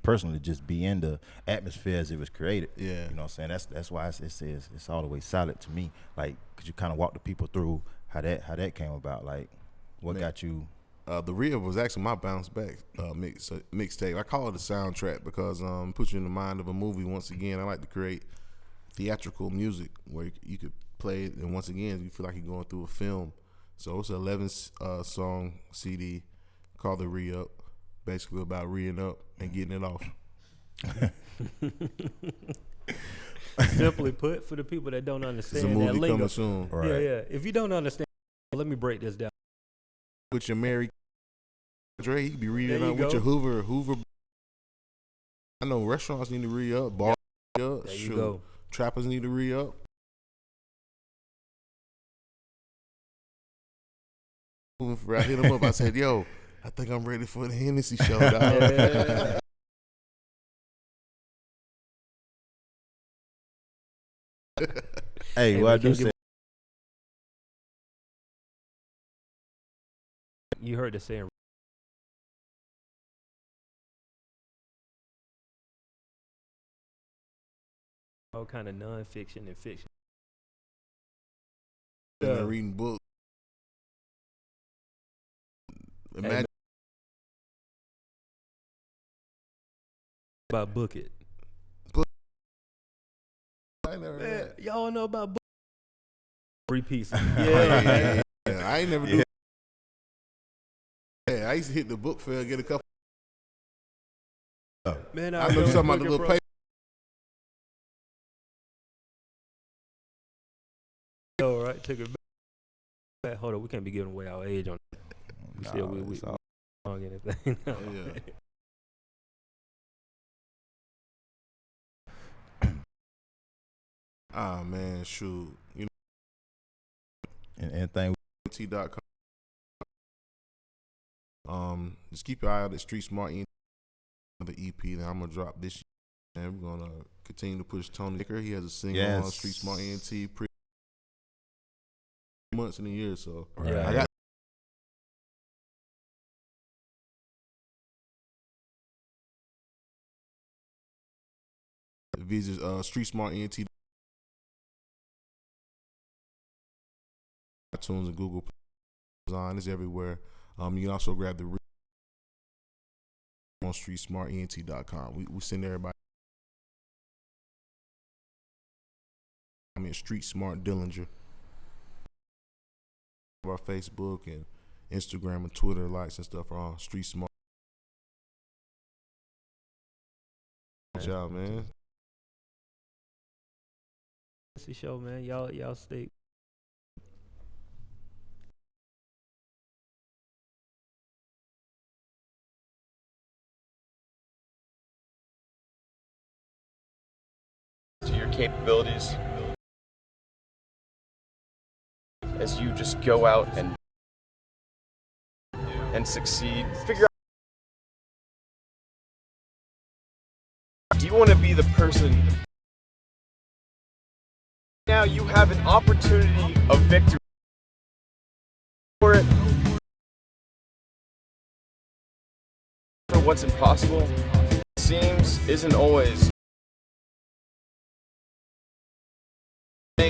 personally just be in the atmosphere as it was created. Yeah. You know what I'm saying? That's why it says it's all the way solid to me. Like, could you kind of walk the people through how that came about? Like, what got you? The re-up was actually my bounce back mixtape. I call it a soundtrack because puts you in the mind of a movie. Once again, I like to create theatrical music where you could play it, and once again, you feel like you're going through a film. So it's an 11 song CD called the re-up, basically about re-ing up and getting it off. Simply put, for the people that don't It's understand a that movie lingo. coming soon. Right. Yeah. If you don't understand, let me break this down. With your Mary Dre, you be reading There you up with your go. Hoover. I know restaurants need to re-up, bars need to re-up, There you go. trappers need to re-up. I hit him up. I said, "Yo, I think I'm ready for the Hennessy show." Dog. Yeah. Hey, Hey, what I we do can say. give- You heard the saying. All kind of non-fiction and fiction. And I'm reading books. Imagine About Book It. I never Man, read. y'all know about Book It? 3 pieces. Yeah, I ain't never do. Yeah, I used to hit the book fair, get a couple. Man, I know something about the little paper. All right, took it back. Hold on, we can't be giving away our age on. Still, we it's all- wrong anything. Yeah. Ah man, shoot. You and anything. know, T.com. Just keep your eye out at Street Smart ENT, the EP that I'm gonna drop this year. And we're gonna continue to push Tony Dicker. He has a single on Yes. Street Smart ENT pretty months in a year, so Yeah. I got visit Street Smart ENT, iTunes and Google Play. Amazon is everywhere. You can also grab the on StreetSmartENT.com. We send everybody. I mean, Street Smart Dillinger. Our Facebook and Instagram and Twitter likes and stuff are on Street Smart. Watch out, man. Show, man. Y'all stay capabilities as you just go out and succeed. Figure out, do you want to be the person? Now you have an opportunity of victory for it. For what's impossible seems isn't always.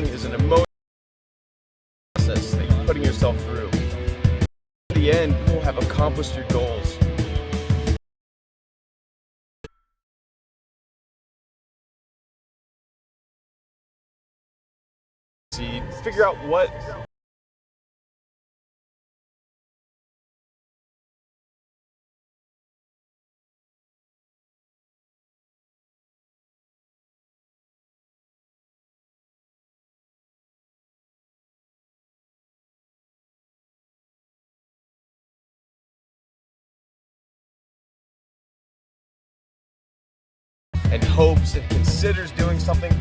Is an emotional process that you're putting yourself through. In the end, you will have accomplished your goals. Figure out what and hopes and considers doing something,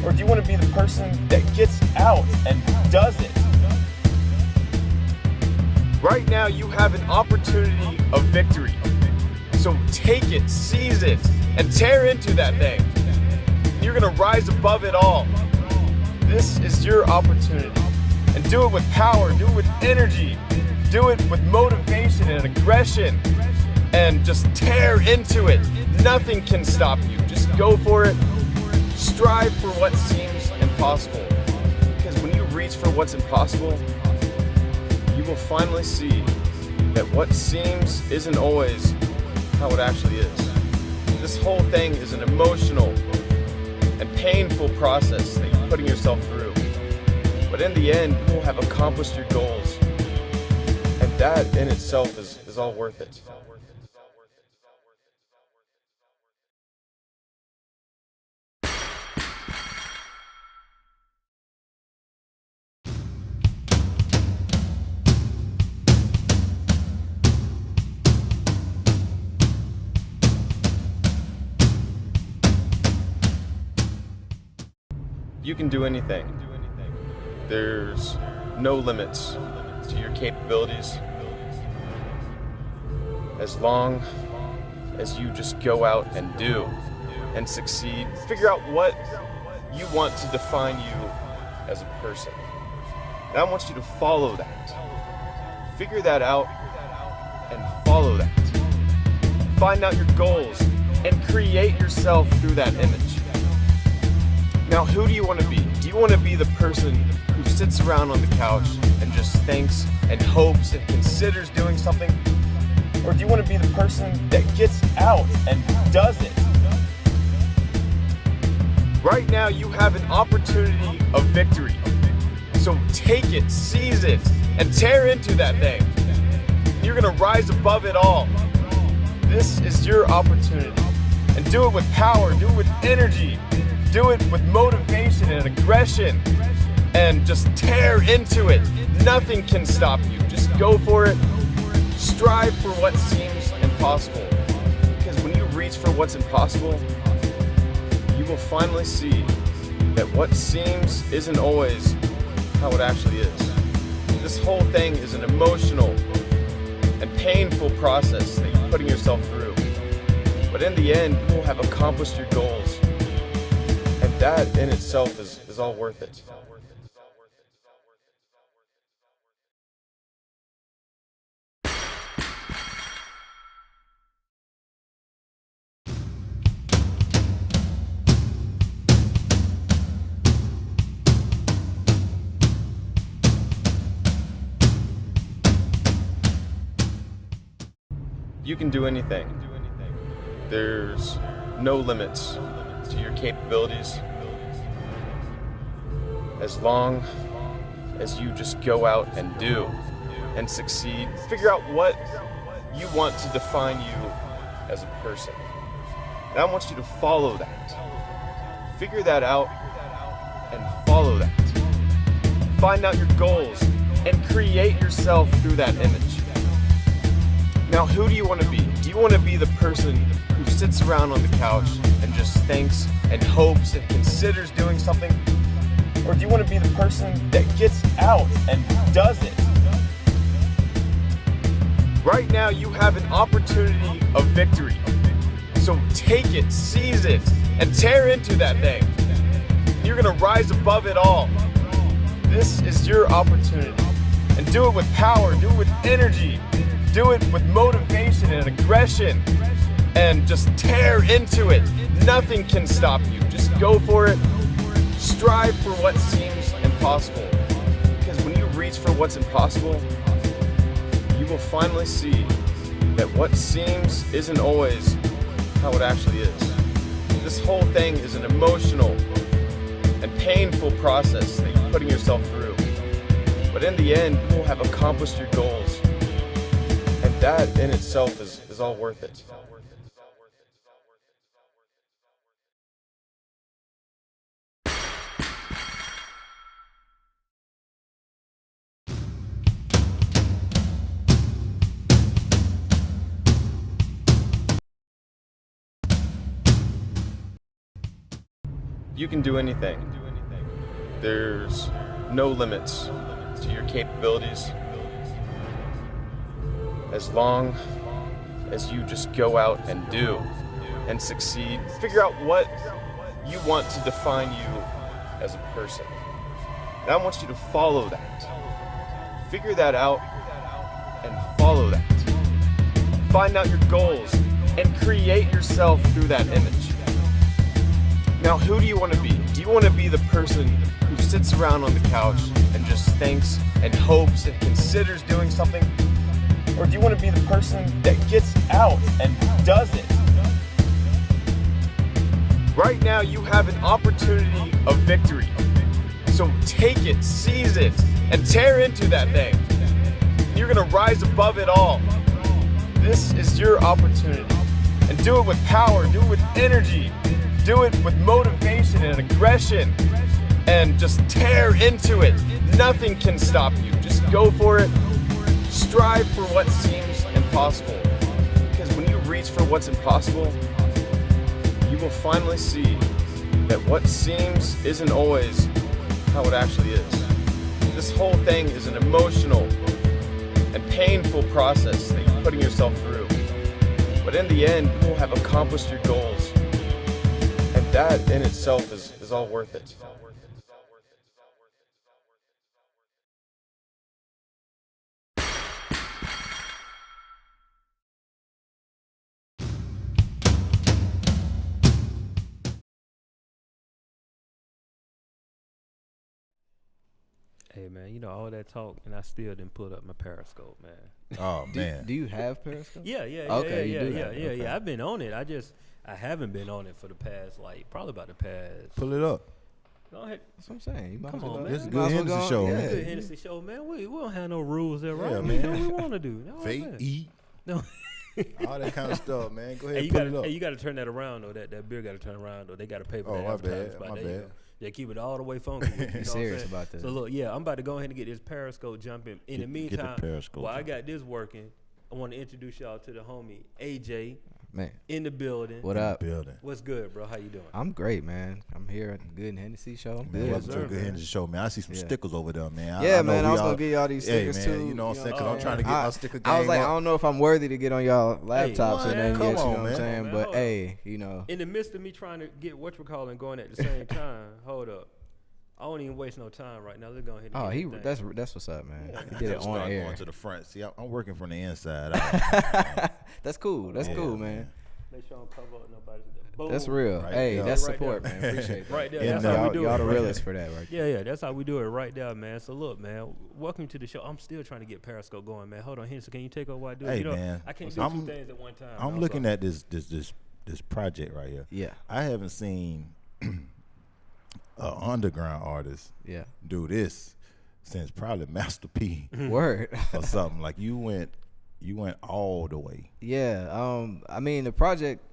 or do you want to be the person that gets out and does it? Right now you have an opportunity of victory, so take it, seize it, and tear into that thing. You're gonna rise above it all. This is your opportunity, and do it with power, do it with energy, do it with motivation and aggression, and just tear into it. Nothing can stop you. Just go for it. Strive for what seems impossible. Because when you reach for what's impossible, you will finally see that what seems isn't always how it actually is. This whole thing is an emotional and painful process that you're putting yourself through. But in the end, you will have accomplished your goals. And that in itself is all worth it. You can do anything. There's no limits to your capabilities as long as you just go out and do and succeed. Figure out what you want to define you as a person. And I want you to follow that. Figure that out and follow that. Find out your goals and create yourself through that image. Now, who do you want to be? Do you want to be the person who sits around on the couch and just thinks and hopes and considers doing something? Or do you want to be the person that gets out and does it? Right now, you have an opportunity of victory. So take it, seize it, and tear into that thing. You're going to rise above it all. This is your opportunity. And do it with power, do it with energy. Do it with motivation and aggression, and just tear into it. Nothing can stop you. Just go for it. Strive for what seems impossible. Because when you reach for what's impossible, you will finally see that what seems isn't always how it actually is. This whole thing is an emotional and painful process that you're putting yourself through. But in the end, you will have accomplished your goals. And that in itself is all worth it. You can do anything. There's no limits to your capabilities as long as you just go out and do and succeed. Figure out what you want to define you as a person. And I want you to follow that. Figure that out and follow that. Find out your goals and create yourself through that image. Now, who do you want to be? Do you want to be the person who sits around on the couch and just thinks and hopes and considers doing something? Or do you want to be the person that gets out and does it? Right now, you have an opportunity of victory. So take it, seize it, and tear into that thing. You're gonna rise above it all. This is your opportunity. And do it with power, do it with energy, do it with motivation and aggression, and just tear into it. Nothing can stop you. Just go for it. Strive for what seems impossible. Because when you reach for what's impossible, you will finally see that what seems isn't always how it actually is. This whole thing is an emotional and painful process that you're putting yourself through. But in the end, you will have accomplished your goals. And that in itself is all worth it. You can do anything. There's no limits to your capabilities as long as you just go out and do and succeed. Figure out what you want to define you as a person. And I want you to follow that. Figure that out and follow that. Find out your goals and create yourself through that image. Now, who do you want to be? Do you want to be the person who sits around on the couch and just thinks and hopes and considers doing something? Or do you want to be the person that gets out and does it? Right now, you have an opportunity of victory. So take it, seize it, and tear into that thing. You're going to rise above it all. This is your opportunity. And do it with power, do it with energy. Do it with motivation and aggression, and just tear into it. Nothing can stop you. Just go for it. Strive for what seems impossible. Because when you reach for what's impossible, you will finally see that what seems isn't always how it actually is. This whole thing is an emotional and painful process that you're putting yourself through. But in the end, you will have accomplished your goals. And that in itself is all worth it. Hey man, you know all that talk, and I still didn't put up my Periscope, man. Oh man, do you have Periscope? Yeah. Okay, you do that. Okay. I've been on it. I haven't been on it for the past, probably about the past. pull it up. Go ahead. That's what I'm saying. You might Come as well on, go- man. This is you might as well GoodHenneC go- show, yeah. man. GoodHenneC show, man. We don't have no rules there, right? Yeah, We do man. what we want to do. No, Fate, man. eat, No. all that kind of stuff, man. Go ahead, Hey, you pull gotta, it up. hey, you gotta turn that around though. That beer gotta turn around though. They gotta pay for Oh, that my advertising bad, spot. my There you bad. go. Yeah, keep it all the way funky. You know what I'm Serious saying? about that. So look, yeah, I'm about to go ahead and get this Periscope jumping. In the Get the meantime, Periscope while I jumping. got this working, I want to introduce y'all to the homie AJ Man, in the building. what up? Building. What's good, bro? How you doing? I'm great, man. I'm here at the GoodHenneC show. I'm Man, good. welcome to sir, the GoodHenneC man. show, man. I see some Yeah. stickers over there, man. Yeah, I know man. I we was all- gonna get y'all these Hey, stickers man, too. you know what I'm saying? Because Oh, I'm trying to get my sticker game I was like, up. I don't know if I'm worthy to get on y'all laptops Hey, and man, then come yet, you know on, what I'm man. saying? Come on, But hold hey, you know, In the midst of me trying to get going at the same time, hold up. I don't even waste no time right now. Let's go ahead and oh, get this thing. that's what's up, man. Yeah. He did it Just on start air. going to the front. See, I'm working from the inside. That's cool. That's Yeah, cool, man. Make sure I don't cover up nobody. Boom. That's real. Right hey, there. that's Right support, there. man. Appreciate that. Right there. In That's the- how we Y'all, do y'all it. the Right realest for that, right? Yeah, that's how we do it right there, man. So look, man, welcome to the show. I'm still trying to get Periscope going, man. Hold on, Henson, can you take over while I do it? Hey, You know, man, I can't do I'm- two things at one time. I'm man. looking So- at this project right here. Yeah. I haven't seen an underground artist Yeah. do this since probably Master P Word. or something. Like you went all the way. Yeah. I mean, the project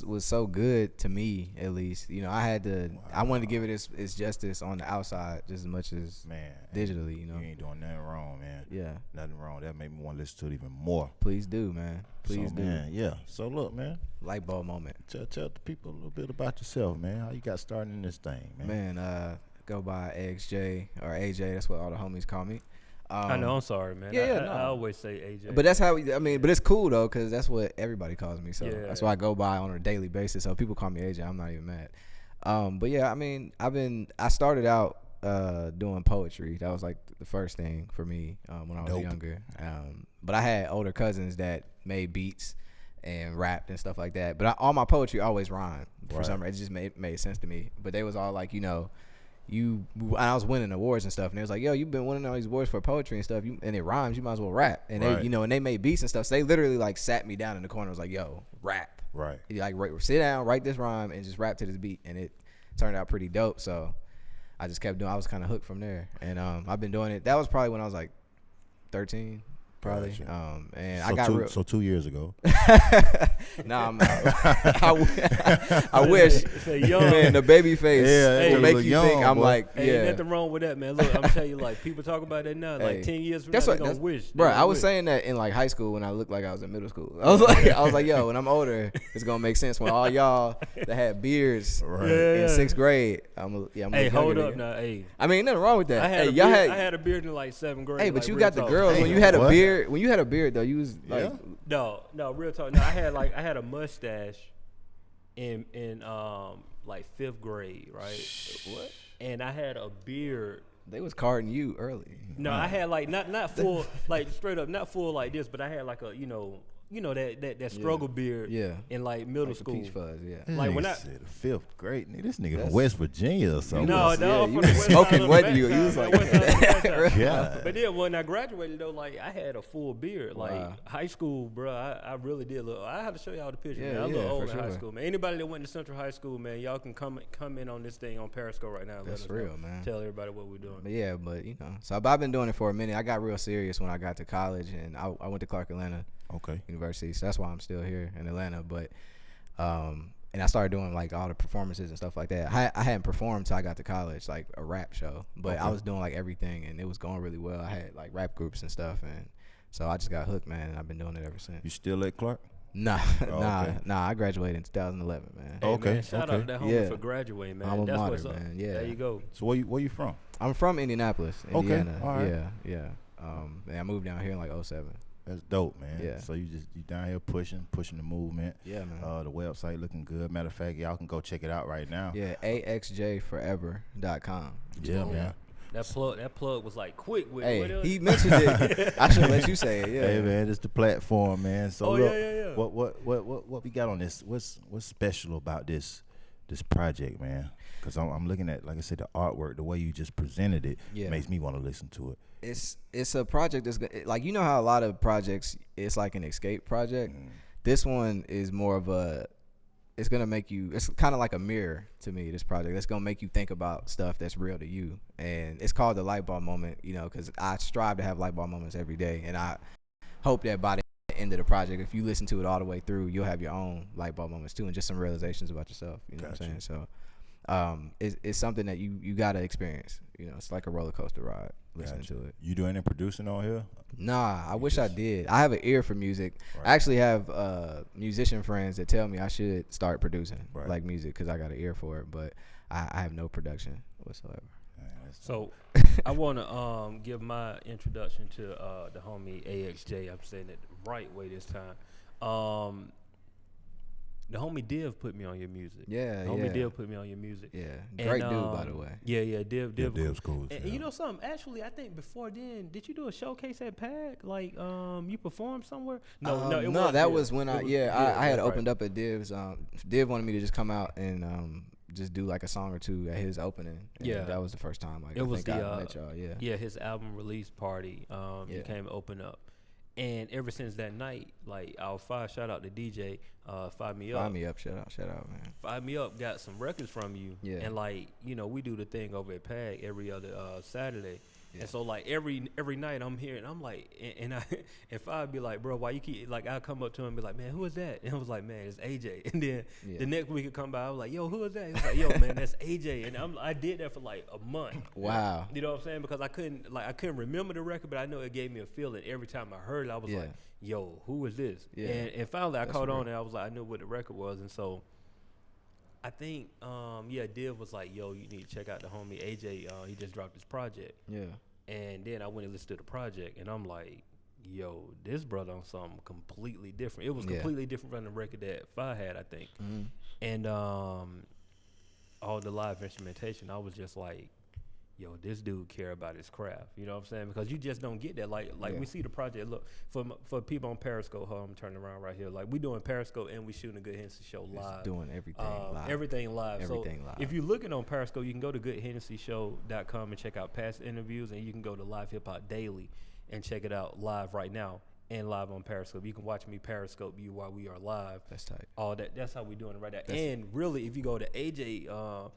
was so good to me, at least. You know, I wanted to give it its justice on the outside just as much as digitally. You know, you ain't doing nothing wrong, man. Yeah, nothing wrong. That made me want to listen to it even more. Please do, man. Please do. Man, yeah. So look, man. Light bulb moment. Tell the people a little bit about yourself, man. How you got started in this thing, man? Man, go by AXJ or AJ. That's what all the homies call me. I know. I'm sorry, man. I always say AJ. But that's how but it's cool though, because that's what everybody calls me. So that's what I go by on a daily basis. So people call me AJ. I'm not even mad. But yeah, I mean, I started out doing poetry. That was like the first thing for me when I was younger. But I had older cousins that made beats and rapped and stuff like that. But all my poetry always rhymed for some reason. It just made sense to me. But they was all like, you know, I was winning awards and stuff, and they was like, yo, you've been winning all these awards for poetry and stuff, and it rhymes, you might as well rap. And they, you know, and they made beats and stuff, so they literally like sat me down in the corner and was like, yo, rap. Right. Like, sit down, write this rhyme, and just rap to this beat. And it turned out pretty dope, so I just kept doing. I was kind of hooked from there, and I've been doing it. That was probably when I was like 13. Probably. Gotcha. And so I got so 2 years ago. Nah, I wish. Man, the baby face will make you think I'm like, Ain't nothing wrong with that, man. Look, I'm telling you, like, people talk about that now. Like 10 years from now, they're gonna wish. Bro, I was saying that in like high school when I looked like I was in middle school. I was like, yo, when I'm older, it's gonna make sense when all y'all that had beards in 6th grade. I'm hey, hold up now, hey. I mean, nothing wrong with that. I had a beard in like 7th grade. Hey, but like, you got the girls when you had a beard. When you had a beard though, you was like no, real talk. No, I had a mustache in like 5th grade, right? What? And I had a beard. They was carding you early. No, I had like not full like straight up, not full like this, but I had like a you know that struggle beard in like middle like school. Peach fuzz, Like when I said 5th grade, nigga, this nigga from West Virginia or something. No, you was smoking what you was like. Yeah. But then when I graduated though, like I had a full beard. Like high school, bro, I really did look. I have to show y'all the picture, man. I look old in high school, man. Anybody that went to Central High School, man, y'all can come in on this thing on Periscope right now. That's real, man. Tell everybody what we're doing. But yeah, but you know, so I've been doing it for a minute. I got real serious when I got to college, and I went to Clark Atlanta. University, so that's why I'm still here in Atlanta. But and I started doing like all the performances and stuff like that. I hadn't performed till I got to college, like a rap show, but I was doing like everything, and it was going really well. I had like rap groups and stuff, and so I just got hooked, man, and I've been doing it ever since. You still at Clark? Nah, I graduated in 2011, man. Hey, man, shout out to that homie for graduating, man. Alma That's mater, what's up. man. Yeah, there you go. So where you from? I'm from Indianapolis, Indiana. All right. Yeah. And I moved down here in like 07. That's dope, man. Yeah. So you down here pushing the movement. Yeah, man. The website looking good. Matter of fact, y'all can go check it out right now. Yeah, axjforever.com. Yeah, man. That plug was like quick with it. He mentioned it. I should let you say it. Yeah. Hey man, it's the platform, man. So look, yeah. What we got on this? What's special about this project, man? Because I'm looking at, like I said, the artwork, the way you just presented it, makes me want to listen to it. It's a project that's like, you know how a lot of projects, it's like an escape project. This one is more of it's gonna make you. It's kind of like a mirror to me. This project, it's gonna make you think about stuff that's real to you, and it's called the light bulb moment. You know, because I strive to have light bulb moments every day, and I hope that by the end of the project, if you listen to it all the way through, you'll have your own light bulb moments too, and just some realizations about yourself. You know what I'm saying? So. It's something that you gotta experience. You know, it's like a roller coaster ride listening to it. You do any producing on here? Nah, I wish I did. I have an ear for music. Right. I actually have musician friends that tell me I should start producing like music because I got an ear for it, but I have no production whatsoever. So I want to give my introduction to the homie AXJ. I'm saying it the right way this time. The homie Div put me on your music. Yeah, homie Div put me on your music. Yeah, great dude, by the way. Yeah, Div. Div's cool. And you know something? Actually, I think before then, did you do a showcase at PAG? Like, you performed somewhere? No, that was when I had opened up at Div's. Div wanted me to just come out and just do like a song or two at his opening. And that was the first time. Like, I met y'all. Yeah, his album release party. He came and opened up. And ever since that night, like shout out to DJ, Fire Me Up. Fire Me Up, shout out, man. Fire Me Up got some records from you. Yeah. And like, you know, we do the thing over at PAG every other Saturday. And so like every night I'm hearing, I'm like, and if I'd be like, bro, why you keep, like, I'll come up to him and be like, man, who is that? And I was like, man, it's AJ. And then the next week it come by, I was like, yo, who is that? He was like, yo, man, that's AJ. And I did that for like a month. Wow. You know what I'm saying? Because I couldn't remember the record, but I know it gave me a feeling. Every time I heard it, I was like, yo, who is this? Yeah. And finally I caught on and I was like, I knew what the record was. And so I think, Div was like, yo, you need to check out the homie AJ. He just dropped his project. Yeah. And then I went and listened to the project, and I'm like, yo, this brother on something completely different. It was completely different from the record that Fi had, I think. Mm-hmm. And all the live instrumentation, I was just like, yo, this dude care about his craft. You know what I'm saying? Because you just don't get that. Like we see the project. Look, for people on Periscope, I'm turning around right here. Like, we doing Periscope and we shooting a GoodHenneC show live. It's doing everything live. Everything live. Everything so live. If you're looking on Periscope, you can go to GoodHenneCShow.com and check out past interviews, and you can go to Live Hip Hop Daily and check it out live right now and live on Periscope. You can watch me Periscope you while we are live. That's tight. All that. That's how we doing it right now. And really, if you go to AJ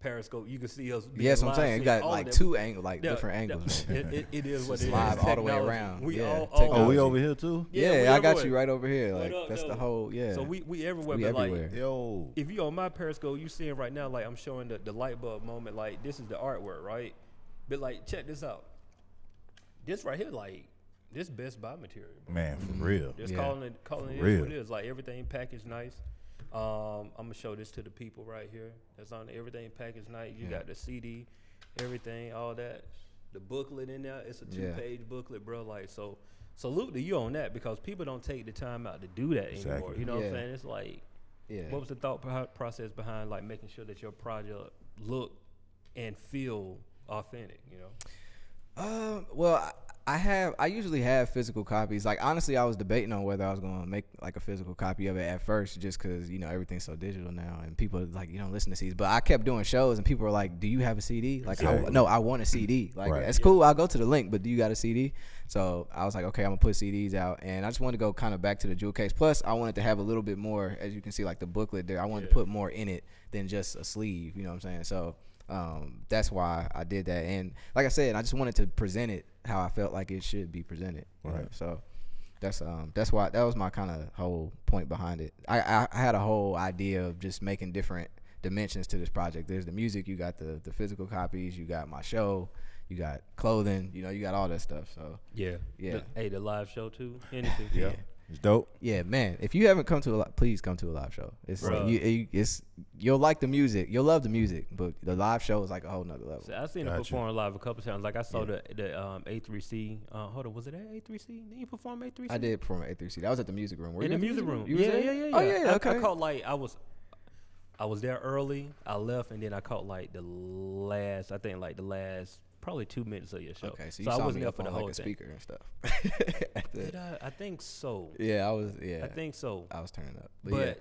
Periscope, you can see us. Yes, I'm saying you got like two angles, like different angles. It is what it is. Live all the way around. We over here too. Yeah, I got you right over here. Like that's the whole. Yeah. So we everywhere. We but everywhere. Like, yo, if you on my Periscope, you seeing right now, like I'm showing the light bulb moment. Like, this is the artwork, right? But like, check this out. This right here, like, this Best Buy material, bro. Man, for real. Just calling it what it is. Like, everything packaged nice. I'm gonna show this to the people right here. That's on everything packaged nice. You got the CD, everything, all that. The booklet in there. It's a 2-page booklet, bro. Like, so salute to you on that, because people don't take the time out to do that anymore. You know what I'm saying? It's like, what was the thought process behind like making sure that your project look and feel authentic? You know. Well, I usually have physical copies. Like, honestly, I was debating on whether I was going to make like a physical copy of it at first, just because, you know, everything's so digital now and people like, you don't listen to CDs. But I kept doing shows and people were like, do you have a CD? Like, no, I want a CD. Like, it's cool. I'll go to the link, but do you got a CD? So I was like, okay, I'm going to put CDs out. And I just wanted to go kind of back to the jewel case. Plus, I wanted to have a little bit more, as you can see, like the booklet there. I wanted to put more in it than just a sleeve. You know what I'm saying? So that's why I did that. And like I said, I just wanted to present it how I felt like it should be presented. Right. Know? So that's why that was my kind of whole point behind it. I had a whole idea of just making different dimensions to this project. There's the music, you got the physical copies, you got my show, you got clothing, you know, you got all that stuff. So yeah. The live show too. Yeah. It's dope. Yeah, man. If you haven't come to please come to a live show. It's you'll like the music, you'll love the music, but the live show is like a whole nother level. So I've seen it perform live a couple times. Like I saw the A3C. Hold on, was it at A3C? Did you perform A3C? I did perform at A3C. That was at the music room. In the music room. You was there? Yeah. Oh yeah. Okay. I caught like I was there early. I left and then I caught like the last probably 2 minutes of your show. Okay, so you saw me up on like a speaker and stuff. Did I think so. Yeah, I was. Yeah, I think so. I was turning up. But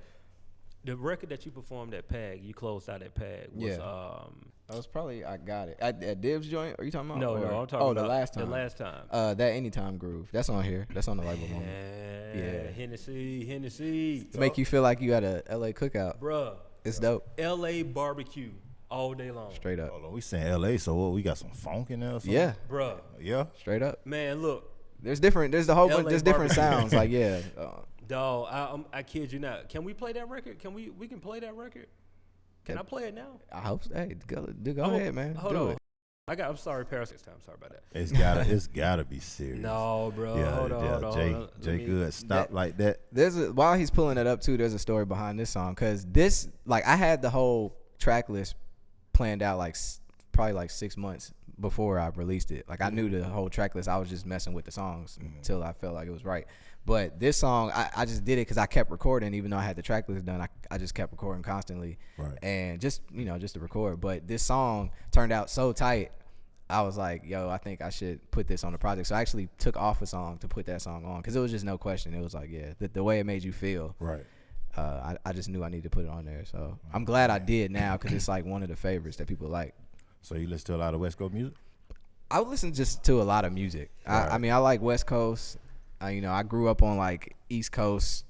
the record that you performed at PAG, you closed out at PAG. Was, I was probably I got it at Dib's joint. Are you talking about? No, I'm talking about the last time. The last time. That Anytime Groove. That's on here. That's on the label moment. Yeah. Hennessy. To make you feel like you at a LA cookout, bruh. It's dope. LA barbecue. All day long. Straight up. Hold on, we saying LA, so what? We got some funk in there or something? Yeah. Bruh. Yeah. Straight up. Man, look. There's the whole bunch, there's different sounds. Like, yeah. Dog, I kid you not. Can we play that record? We can play that record? Can I play it now? I hope so. Hey, go ahead, man. Hold Do on. it. I'm sorry, Paris next time. Sorry about that. It's gotta be serious. No, bro. Hold on. Jay Good, stop like that. While he's pulling it up too, there's a story behind this song. Cause this, like, I had the whole track list planned out probably like 6 months before I released it. Like, I knew the whole track list. I was just messing with the songs until I felt like it was right. But this song, I just did it because I kept recording. Even though I had the track list done, I just kept recording constantly. Right. And just to record. But this song turned out so tight, I was like, yo, I think I should put this on the project. So I actually took off a song to put that song on because it was just no question. It was like, yeah, the way it made you feel. Right. I just knew I needed to put it on there. So I'm glad I did now because it's like one of the favorites that people like. So you listen to a lot of West Coast music? I would listen just to a lot of music. Right. I mean, I like West Coast. I grew up on like East Coast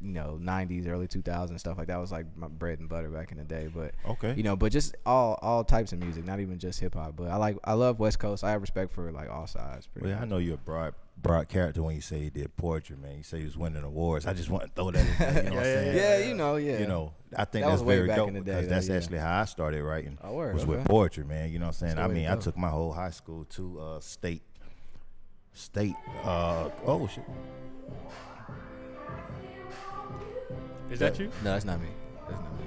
90s, early 2000s, stuff like that was like my bread and butter back in the day. But okay, but just all types of music, not even just hip hop. But I love West Coast. I have respect for like all sides. Well, I know you're a broad character when you say you did poetry, man. You say you was winning awards. I just want to throw that in there, you know what I'm saying? Yeah. I think That that's was way very back dope in the day, because that's though, actually how I started writing. Oh, word, was with okay. poetry, man. You know what I'm saying? That's the way to I go. took my whole high school to state. Oh shit. Is that you? No, that's not me. That's not me.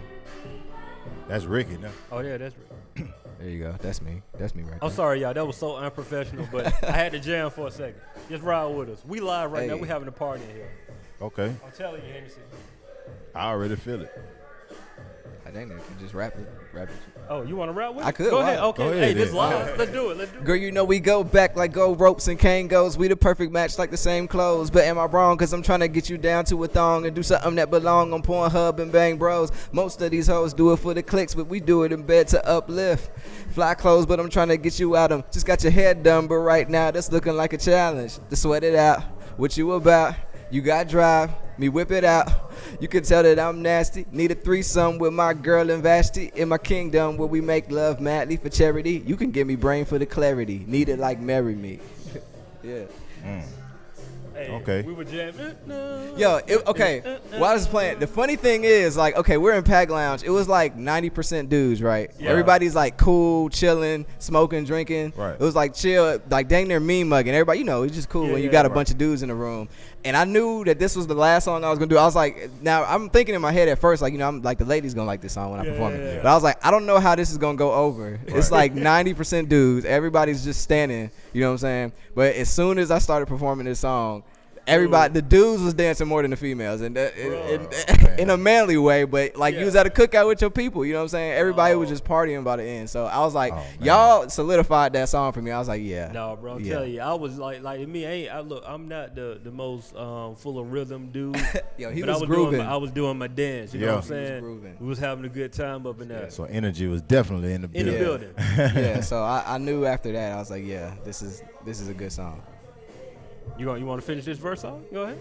That's Ricky now. Oh yeah, that's right. There you go. That's me. That's me right I'm there. sorry, y'all. That was so unprofessional, but I had to jam for a second. Just ride with us. We live right now. Hey. We having a party in here. Okay. I'm telling you, Hennessy. I already feel it. I think they can just rap it. Oh, you want to rap with I it? could, Go why? ahead. Okay. Go ahead, Hey, this then. live. Let's do it. Girl, we go back like gold ropes and cane goes. We the perfect match like the same clothes. But am I wrong? Cause I'm trying to get you down to a thong and do something that belong on Pornhub and Bang Bros. Most of these hoes do it for the clicks, but we do it in bed to uplift. Fly clothes, but I'm trying to get you out 'em. Just got your hair done, but right now that's looking like a challenge. To sweat it out. What you about? You got drive, me whip it out. You can tell that I'm nasty. Need a threesome with my girl in Vashti. In my kingdom where we make love madly for charity. You can give me brain for the clarity. Need it like marry me. Yeah. Hey, Okay. We were jamming. Yo, okay. While I was playing, the funny thing is, like, okay, we're in Pack Lounge. It was like 90% dudes, right? Yeah. Everybody's like cool, chilling, smoking, drinking. Right. It was like chill, like dang near mean mugging. Everybody, it's just cool Yeah, when you yeah, got a right. bunch of dudes in the room. And I knew that this was the last song I was gonna do. I was like, now I'm thinking in my head at first, like, I'm like the ladies gonna like this song when I perform it. yeah. But I was like, I don't know how this is gonna go over. It's like 90% dudes. Everybody's just standing. You know what I'm saying? But as soon as I started performing this song, everybody, the dudes was dancing more than the females, and in a manly way. But like you was at a cookout with your people, you know what I'm saying? Everybody was just partying by the end. So I was like, y'all solidified that song for me. I was like, yeah. No, bro, I'm telling you, I was like me. I'm not the most full of rhythm dude. Yo, he but was grooving. I was doing my dance. You know what I'm He was saying? grooving. We was having a good time up in there. So energy was definitely in the In the building. building. Yeah. So I knew after that, I was like, yeah, this is a good song. You want to finish this verse off? Go ahead.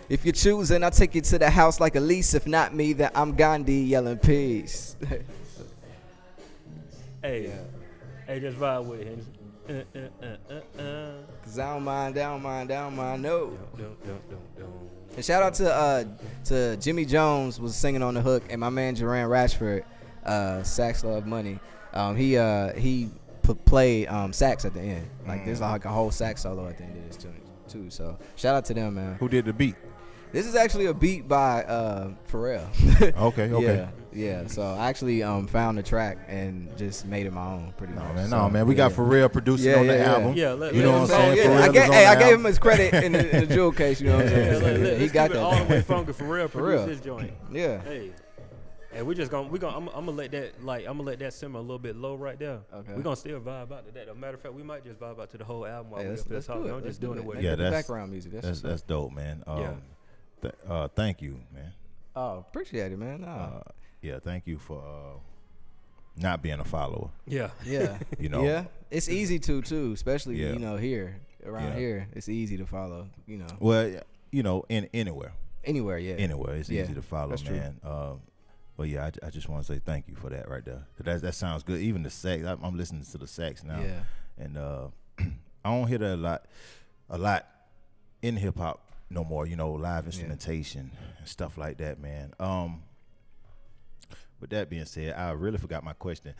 If you're choosing, I'll take you to the house like a lease. If not me, then I'm Gandhi yelling peace. Hey, just vibe with it, Hennessy. Cause I don't mind, no. Don't. And shout out to Jimmy Jones was singing on the hook, and my man Jerran Rashford, Sax Love Money. He played sax at the end. Like there's like a whole sax solo at the end of this too. So shout out to them, man. Who did the beat? This is actually a beat by Pharrell. Okay. Yeah. So I actually found the track and just made it my own pretty much. No, man. We got Pharrell producing Yeah, on the yeah, yeah. album. Yeah, You know what I'm saying? Yeah, Pharrell I is on the gave album. him his credit in the jewel case. You know what I'm saying? Let's He got keep it that. all the way funky for real. For real. This joint. Yeah. Hey, we're gonna. I'm gonna let that simmer a little bit low right there. Okay. We're gonna still vibe out to that. As a matter of fact, we might just vibe out to the whole album while Hey, we're up there let's do talking. it. I'm just doing it with Make Yeah, it the that's- background music. That's dope, man. Thank you, man. Oh, appreciate it, man. Nah. Yeah, thank you for not being a follower. Yeah. Yeah. You know. Yeah. It's easy to too, especially Yeah. here around Yeah. here. It's easy to follow. Well, in anywhere, Anywhere, yeah. it's Yeah, easy to follow, that's true. man. But yeah, I just want to say thank you for that right there. 'Cause that sounds good. Even the sax, I'm listening to the sax now, Yeah. and I don't hear that a lot in hip hop no more. Live instrumentation and stuff like that, man. With that being said, I really forgot my question.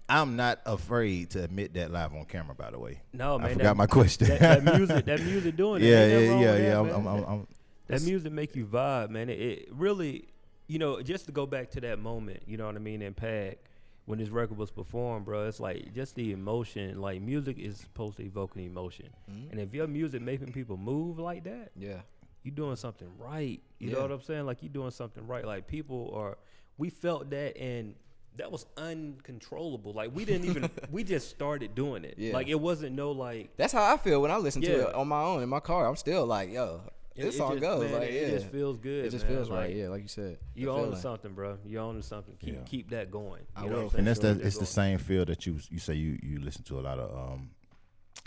I'm not afraid to admit that live on camera. By the way, No, man. I forgot my question. That music doing it. Yeah, Ain't nothing wrong with yeah. that, man. I'm That music make you vibe, man. It really, just to go back to that moment, you know what I mean, in Pack, when this record was performed, bro, it's like just the emotion. Like music is supposed to evoke an emotion, and if your music making people move like that, Yeah. you doing something right. You Yeah. know what I'm saying? Like you doing something right. Like we felt that, and that was uncontrollable. Like we didn't even, we just started doing it. Yeah. Like it wasn't no like. That's how I feel when I listen to Yeah. it on my own in my car. I'm still like, yo, this it song just, goes. man, Like, it just feels good. It just man. feels right. Like, Yeah, like you said. You The own feeling. something, bro. You own something. Keep that going. I You know will. what I'm and that's saying? it's the same feel that you say you listen to a lot of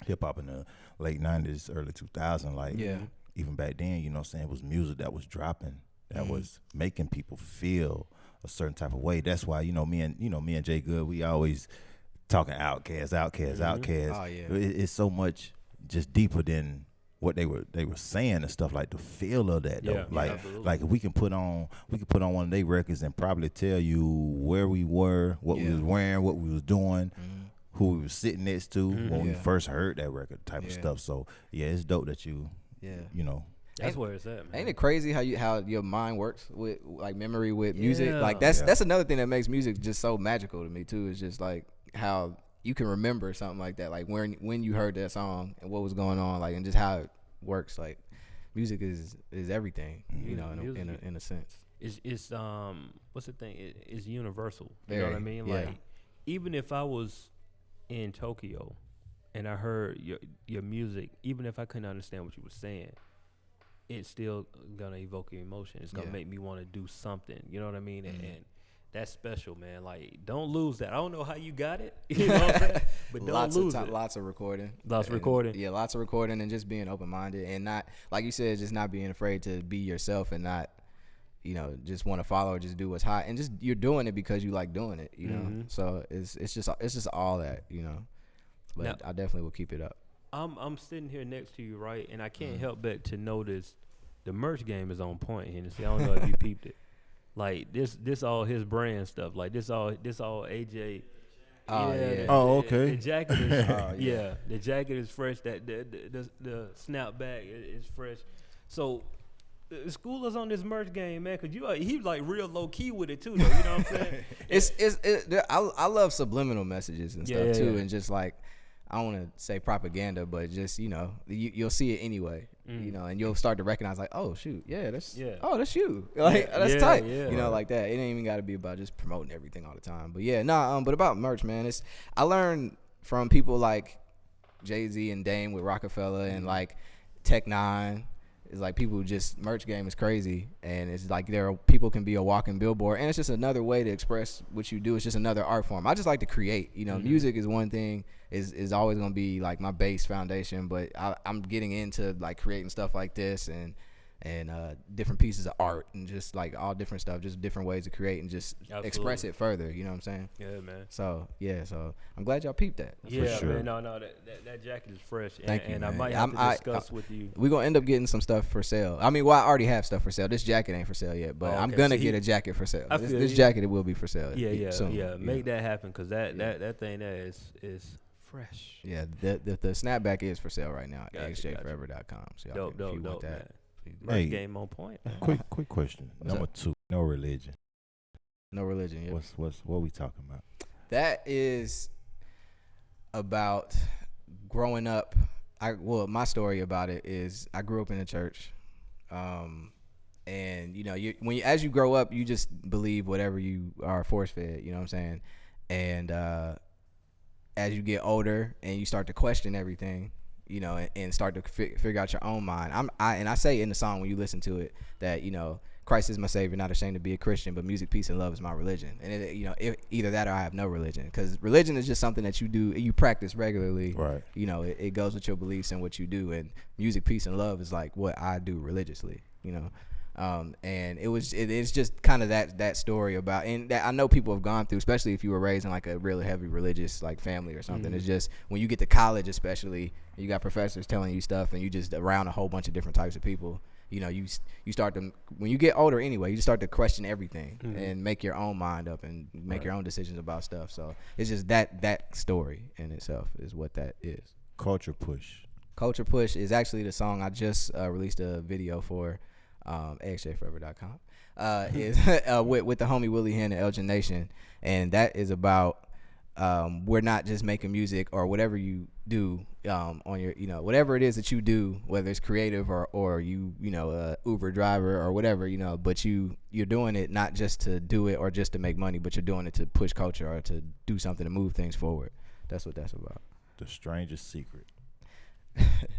hip hop in the late '90s, early 2000s. Like Yeah. even back then, you know what I'm saying, was music that was dropping, that was making people feel a certain type of way. That's why, me and Jay Good, we always talking outcasts. Oh yeah. It's so much just deeper than what they were saying and stuff, like the feel of that though. Like if we can put on one of their records and probably tell you where we were, what we was wearing, what we was doing, who we was sitting next to when we first heard that record type of stuff. So yeah, it's dope that you know. That's where it's at, man. Ain't it crazy how your mind works with like memory with music? Like that's another thing that makes music just so magical to me too. It's just like how you can remember something like that, like when you heard that song and what was going on, like, and just how it works. Like music is everything, in a sense. It's what's the thing? It's universal. You know what I mean? Like even if I was in Tokyo and I heard your music, even if I couldn't understand what you were saying, it's still gonna evoke an emotion. It's gonna make me want to do something. You know what I mean? And that's special, man. Like, don't lose that. I don't know how you got it, you know what I'm saying? But don't lose it. Lots of recording. Yeah, lots of recording and just being open-minded and not, like you said, just not being afraid to be yourself and not, just want to follow or just do what's hot. And just you're doing it because you like doing it, you know? So it's just all that, But now, I definitely will keep it up. I'm sitting here next to you, right? And I can't help but to notice the merch game is on point, Hennessy. I don't know if you peeped it. Like this all his brand stuff. Like this all AJ. Okay. The jacket is the jacket is fresh. That the snapback is fresh. So school is on this merch game, man. Cause he like real low key with it too, though. You know what I'm saying? I love subliminal messages and stuff too, and just like, I don't want to say propaganda, but just, you'll see it anyway, and you'll start to recognize like, oh shoot, that's you, like that's tight, like that. It ain't even got to be about just promoting everything all the time. But but about merch, man, I learned from people like Jay-Z and Dame with Rockefeller and like Tech Nine. It's like people just, merch game is crazy, and it's like people can be a walking billboard, and it's just another way to express what you do. It's just another art form. I just like to create, music is one thing, is always going to be like my base foundation, but I'm getting into like creating stuff like this and different pieces of art and just like all different stuff, just different ways to create and just express it further. You know what I'm saying? Yeah, man. So I'm glad y'all peeped that. Yeah, for sure. Man. No, that jacket is fresh. Thank you, and man. I might have to discuss with you. We're gonna end up getting some stuff for sale. I mean, I already have stuff for sale. This jacket ain't for sale yet, but I'm gonna get a jacket for sale. This jacket, it will be for sale. Soon. Make that happen, because that thing there is fresh. Yeah, the snapback is for sale right now at xjforever.com. So y'all dope, if you want that. Man. Merch game on point. Quick question. Number 2, no religion. No religion. Yeah. What we talking about? That is about growing up. My story about it is I grew up in a church, and as you grow up, you just believe whatever you are force fed. You know what I'm saying? And as you get older and you start to question everything, and start to figure out your own mind. I say in the song when you listen to it that, Christ is my savior, not ashamed to be a Christian, but music, peace, and love is my religion. And either that or I have no religion, because religion is just something that you practice regularly. Right. It goes with your beliefs and what you do, and music, peace, and love is like what I do religiously. And it's just kind of that story about, and that I know people have gone through, especially if you were raised in like a really heavy religious like family or something. It's just when you get to college, especially, you got professors telling you stuff, and you just around a whole bunch of different types of people. You start to, when you get older anyway, you start to question everything and make your own mind up and make your own decisions about stuff. So it's just that story in itself is what that is. Culture Push. Culture Push is actually the song I just released a video for. AXJForever.com is with the homie Willie Hen and Elgin Nation, and that is about we're not just making music or whatever you do on your whatever it is that you do, whether it's creative or Uber driver or whatever, but you're doing it not just to do it or just to make money, but you're doing it to push culture or to do something to move things forward. That's what that's about. The Strangest Secret.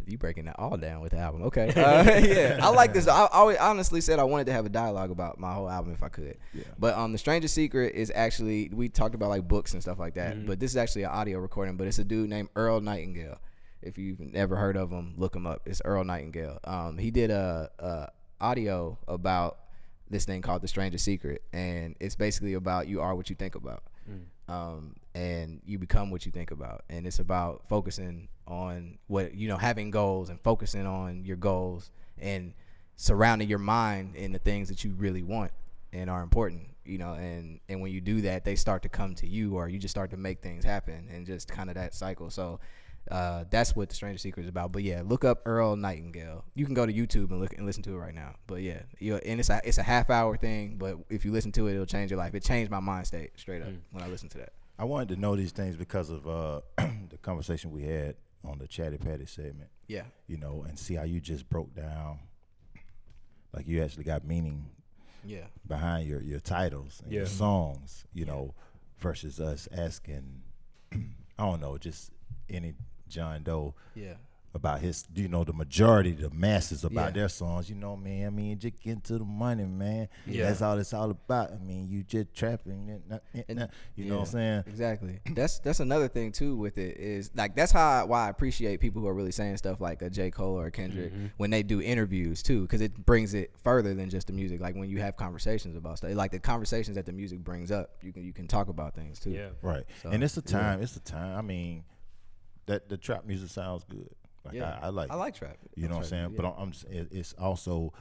You breaking that all down with the album. Okay. Yeah, I like this. I always honestly said I wanted to have a dialogue about my whole album if I could. Yeah. But The Strangest Secret is actually, we talked about like books and stuff like that, but this is actually an audio recording, but it's a dude named Earl Nightingale If you've never heard of him, look him up. It's Earl Nightingale. He did a audio about this thing called The Stranger Secret, and it's basically about you are what you think about. And you become what you think about, and it's about focusing on what, you know, having goals and focusing on your goals and surrounding your mind in the things that you really want and are important, you know, and when you do that, they start to come to you, or you just start to make things happen, and just kind of that cycle. So that's what The Stranger Secret is about. But yeah, look up Earl Nightingale. You can go to YouTube and look and listen to it right now. But yeah, and it's a half-hour thing, but if you listen to it, it'll change your life. It changed my mind state straight up when I listened to that. I wanted to know these things because of the conversation we had on the Chatty Patty segment. Yeah. You know, and see how you just broke down, like you actually got meaning behind your titles and your songs, you know, versus us asking, I don't know, just any John Doe about his, you know, the majority, the masses about their songs, you know, man. I mean, just get into the money, man. That's all it's all about. I mean, you just trapping, you know what I'm saying? Exactly. That's another thing too with it, is like, that's why I appreciate people who are really saying stuff like a J. Cole or a Kendrick when they do interviews too, because it brings it further than just the music. Like when you have conversations about stuff, like the conversations that the music brings up, you can talk about things too. Yeah, right. So, and it's a time. I mean, that the trap music sounds good. Like I like trap. You know what I'm saying? Yeah. But I'm it's also,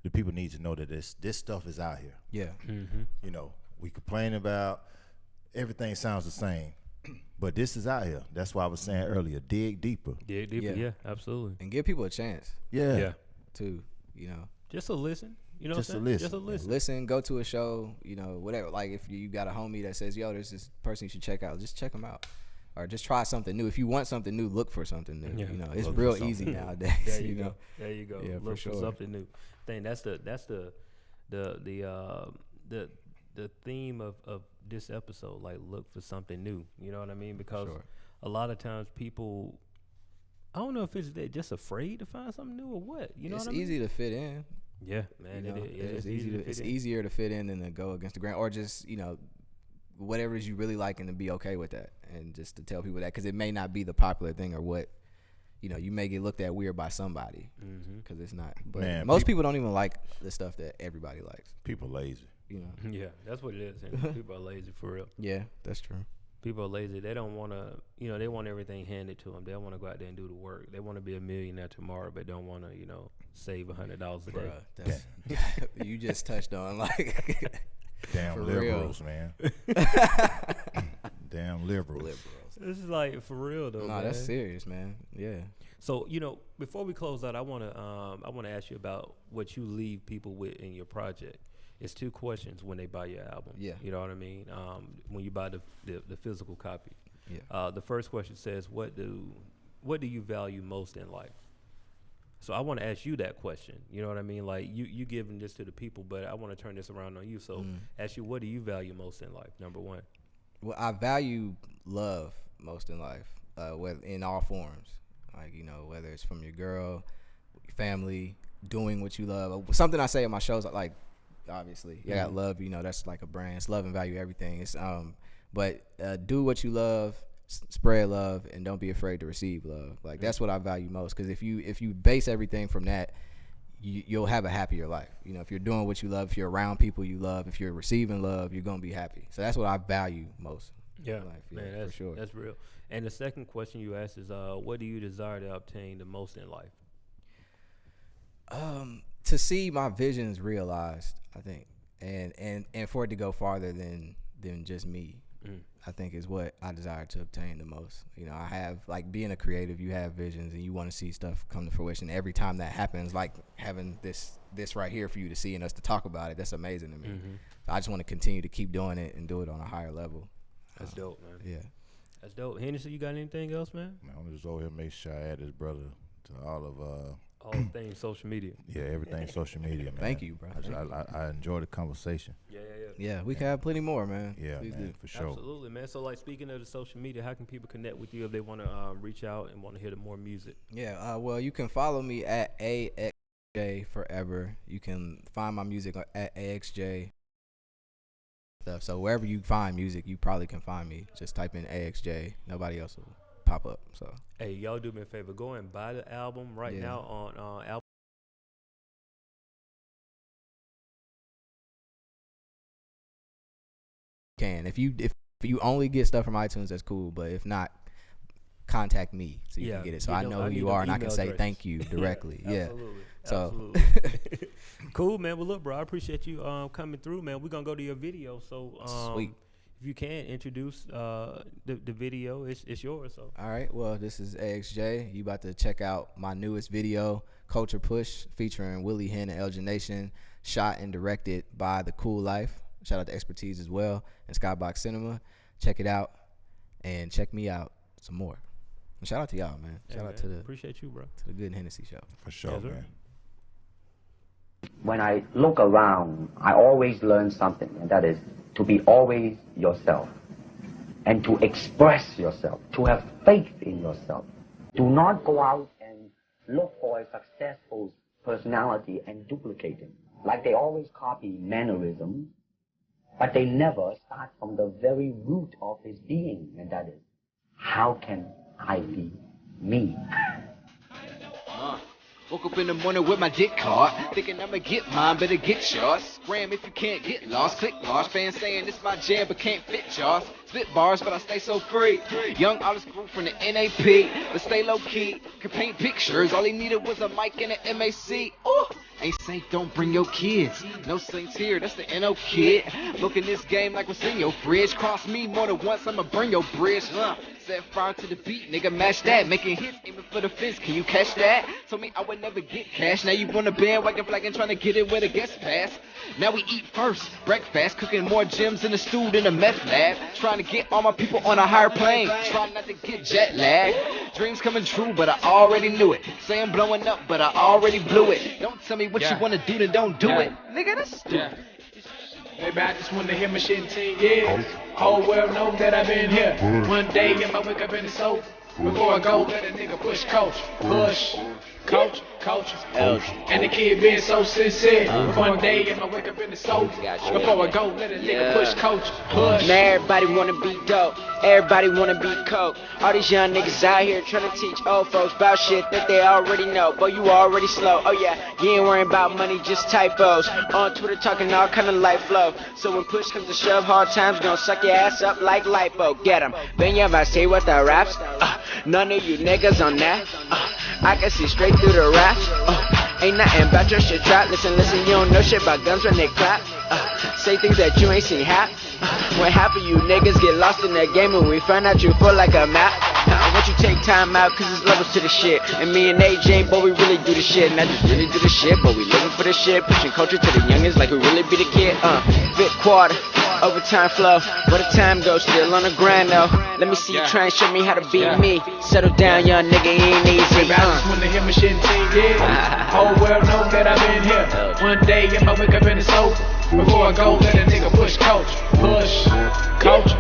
the people need to know that this stuff is out here. Yeah. You know, we complain about everything sounds the same, but this is out here. That's why I was saying earlier, dig deeper. Dig deeper, yeah, absolutely. And give people a chance. Yeah. To, you know. Just to listen. You know just what I'm saying? Just to listen. Listen, go to a show, you know, whatever. Like if you got a homie that says, yo, there's this person you should check out, just check them out. Or just try something new. If you want something new, look for something new. You know, it's real easy nowadays. There you know? Go. There you go. Yeah, look for for something new. I think that's the theme of this episode. Like, look for something new. You know what I mean? Because a lot of times people, I don't know if it's they're just afraid to find something new or what. You know what I mean? It's easy to fit in. Yeah, man. You know, it's it's easier to fit in than to go against the grain, or just, you know, whatever it is you really like, and to be okay with that, and just to tell people that, because it may not be the popular thing, or what, you know, you may get looked at weird by somebody because it's not. But man, most people don't even like the stuff that everybody likes. People lazy, you know. Yeah, that's what it is. People are lazy for real. Yeah, that's true. People are lazy. They don't want to, you know, they want everything handed to them. They don't want to go out there and do the work. They want to be a millionaire tomorrow, but don't want to, you know, save $100 a day. That's you just touched on, like. Damn liberals, man. Damn liberals. This is like for real though. Nah, that's serious, man. Yeah. So, you know, before we close out, I wanna ask you about what you leave people with in your project. It's 2 questions when they buy your album. Yeah. You know what I mean? When you buy the physical copy. Yeah. The first question says, what do you value most in life? So I want to ask you that question. You know what I mean? Like you giving this to the people, but I want to turn this around on you. So ask you, what do you value most in life? Number 1. Well, I value love most in life, in all forms. Like, you know, whether it's from your girl, your family, doing what you love. Something I say in my shows, like, obviously, I got love. You know, that's like a brand. It's love and value everything. It's but do what you love. Spread love, and don't be afraid to receive love. Like, that's what I value most, because if you base everything from that, you'll have a happier life. You know, if you're doing what you love, if you're around people you love, if you're receiving love, you're gonna be happy. So that's what I value most in life. Man, that's for sure. That's real. And the second question you asked is, what do you desire to obtain the most in life? To see my visions realized, I think, and for it to go farther than just me. I think is what I desire to obtain the most. You know, I have, like, being a creative, you have visions and you want to see stuff come to fruition. Every time that happens, like having this right here for you to see and us to talk about it, that's amazing to me. I just want to continue to keep doing it and do it on a higher level. That's dope, man. Yeah. That's dope. Hennessy, you got anything else, man? I'm just over here make sure I add this brother to all things social media. Yeah, everything social media, man. Thank you, bro. I enjoy the conversation. Yeah, we can have plenty more, man. Yeah, please man, do. for sure. Absolutely, man. So, like, speaking of the social media, how can people connect with you if they want to reach out and want to hear the more music? Yeah, well, you can follow me at AXJ Forever. You can find my music at AXJ stuff. So wherever you find music, you probably can find me. Just type in AXJ. Nobody else will pop up. So hey, y'all do me a favor. Go and buy the album right now on Apple. If you only get stuff from iTunes, that's cool. But if not, contact me so you can get it. So I know who you are and I can say thank you directly. Absolutely. So Absolutely. Cool, man. Well, look, bro, I appreciate you coming through, man. We're gonna go to your video. So sweet. If you can introduce the video, it's yours. So all right. Well, this is AXJ. You about to check out my newest video, Culture Push, featuring Willie Hen and Elgin Nation, shot and directed by The Cool Life. Shout out to Expertise as well and Skybox Cinema. Check it out and check me out some more. And shout out to y'all, man. Shout out to the appreciate you, bro. To the Good Hennessy show. For sure, man. When I look around, I always learn something, and that is to be always yourself and to express yourself, to have faith in yourself. Do not go out and look for a successful personality and duplicate him. Like they always copy mannerisms, but they never start from the very root of his being, and that is, how can I be me? Woke up in the morning with my dick card, thinking I'ma get mine, better get yours. Scram if you can't get lost, click bars, fans saying it's my jam but can't fit yours. Spit bars but I stay so free, young artist group from the NAP, but stay low key, can paint pictures, all he needed was a mic and an MAC. Ooh. Ain't safe, don't bring your kids. No saints here, that's the NO kid. Look in this game like what's in your fridge. Cross me more than once, I'ma burn your bridge. Set fire to the beat, nigga, match that. Making hits, aiming for the fence, can you catch that? Told me I would never get cash. Now you on the bandwagon flag and trying to get it where the guests pass. Now we eat first, breakfast, cooking more gems in the stew than a meth lab. Trying to get all my people on a higher plane. Trying not to get jet lag. Dreams coming true, but I already knew it. Say I'm blowing up, but I already blew it. Don't tell me what you wanna do, then don't do it. Nigga, that's stupid. Maybe I just wanna hear my shit in 10 years. Whole world know that I've been here. One day, if I wake up in the soap. Before I go, let a nigga push coach. Push. Coach. And the kid being so sincere. One day, if I wake up in the soap. Before I go, let a nigga push coach. Push. Now everybody wanna be dope. Everybody wanna be coke. All these young niggas out here trying to teach old folks about shit that they already know. Boy, you already slow. Oh yeah, you ain't worrying about money, just typos. On Twitter talking all kind of life flow. So when push comes to shove, hard times gonna suck your ass up like lipo. Get 'em. Ben I say what the raps. None of you niggas on that. I can see straight through the raps. Ain't nothing about your shit trap. Listen, you don't know shit about guns when they clap. Say things that you ain't seen happen. When half of you niggas get lost in that game and we find out you full like a map. I want you take time out cause it's levels to the shit. And me and AJ, boy, we really do the shit. Not just really do the shit, but we living for the shit. Pushing culture to the youngins like we really be the kid. Fit quarter, overtime flow. Where the time goes, still on the grind though. Let me see you try and show me how to beat me. Settle down, young nigga, ain't easy. Maybe I just wanna hear my shit in 10 years. Whole world know that I've been here. One day, if I wake up in the soap. Before I go, let a nigga push coach. Push. Coach.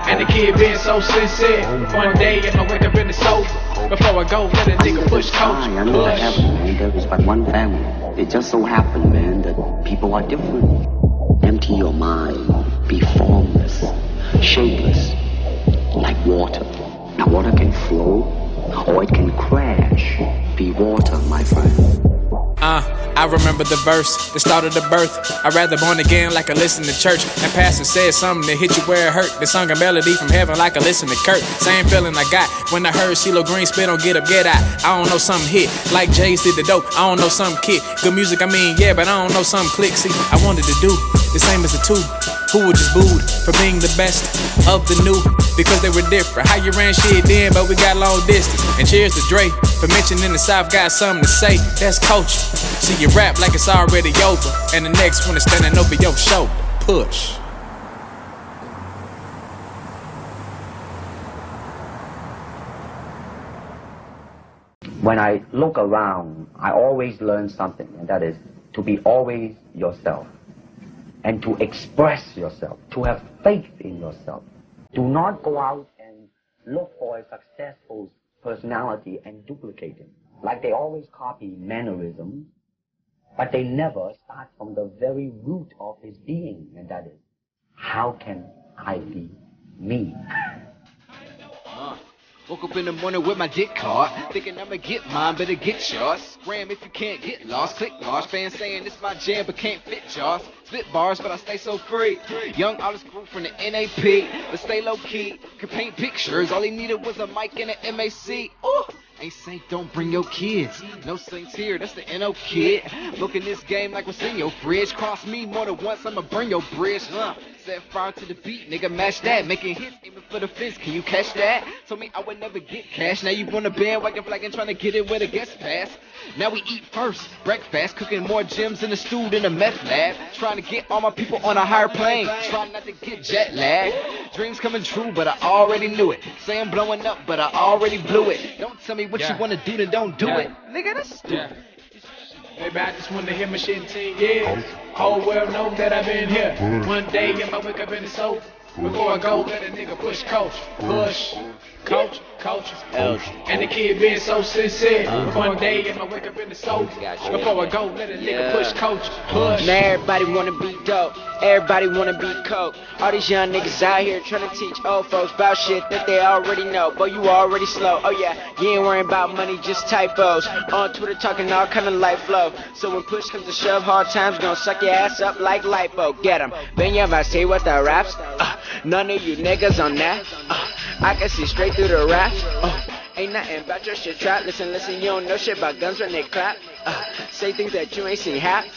And the kid being so sincere. One day, if I wake up in the soap. Before I go, let a nigga push coach. I know that happened, man. There is but one family. It just so happened, man, that people are different. Empty your mind. Be formless, shapeless, like water. Now water can flow, or it can crash. Be water, my friend. I remember the verse, the start of the birth. I'd rather born again like I listen to church. And pastor said something that hit you where it hurt. They sung a melody from heaven like I listen to Kurt. Same feeling I got when I heard CeeLo Green spit on Get Up, Get Out. I don't know something hit, like Jay's did the dope. I don't know something kick. Good music, I mean, yeah, but I don't know something click. See, I wanted to do the same as the two who were just booed for being the best of the new. Because they were different. How you ran shit then, but we got long distance. And cheers to Dre for mentioning the South got something to say. That's culture. See you rap like it's already over, and the next one is standing over your shoulder. Push. When I look around, I always learn something, and that is to be always yourself and to express yourself, to have faith in yourself. Do not go out and look for a successful personality and duplicate him. Like they always copy mannerisms, but they never start from the very root of his being, and that is, how can I be me? Woke up in the morning with my dick card, thinking I'ma get mine, better get yours. Scram if you can't get lost, click large. Fans saying it's my jam, but can't fit yours. Spit bars, but I stay so free. Young artist group from the NAP, but stay low key. Could paint pictures, all he needed was a mic and an MAC. Ooh. Ain't saying don't bring your kids. No saints here, that's the NO kid. Look in this game like what's in your fridge. Cross me more than once, I'ma burn your bridge. Set fire to the beat, nigga, match that. Making hits, aiming for the fence, can you catch that? Told me I would never get cash. Now you on a bandwagon flag and trying to get it where the guests pass. Now we eat first, breakfast, cooking more gems in the stew than a meth lab. Trying to get all my people on a higher plane, trying not to get jet lag. Dreams coming true, but I already knew it. Say I'm blowing up, but I already blew it. Don't tell me what you wanna do, then don't do it. Nigga, that's stupid. Baby, I just wanna hear my shit in 10 years. Whole world know that I've been here. One day, if I wake up in the sofa, before I go, let a nigga push coach. Push, coach, coach. And the kid being so sincere. One day, if I wake up in the sofa, before I go, let a nigga push coach. Push. Now everybody wanna be dope. Everybody wanna be coke. All these young niggas out here trying to teach old folks about shit that they already know. But you already slow. Oh yeah, you ain't worrying about money, just typos. On Twitter talking all kind of life flow. So when push comes to shove, hard times gonna suck your ass up like lipo. Get 'em. Ben I say what the raps. None of you niggas on that. I can see straight through the raps. Ain't nothing about your shit trap. Listen, you don't know shit about guns when they clap. Say things that you ain't seen happen.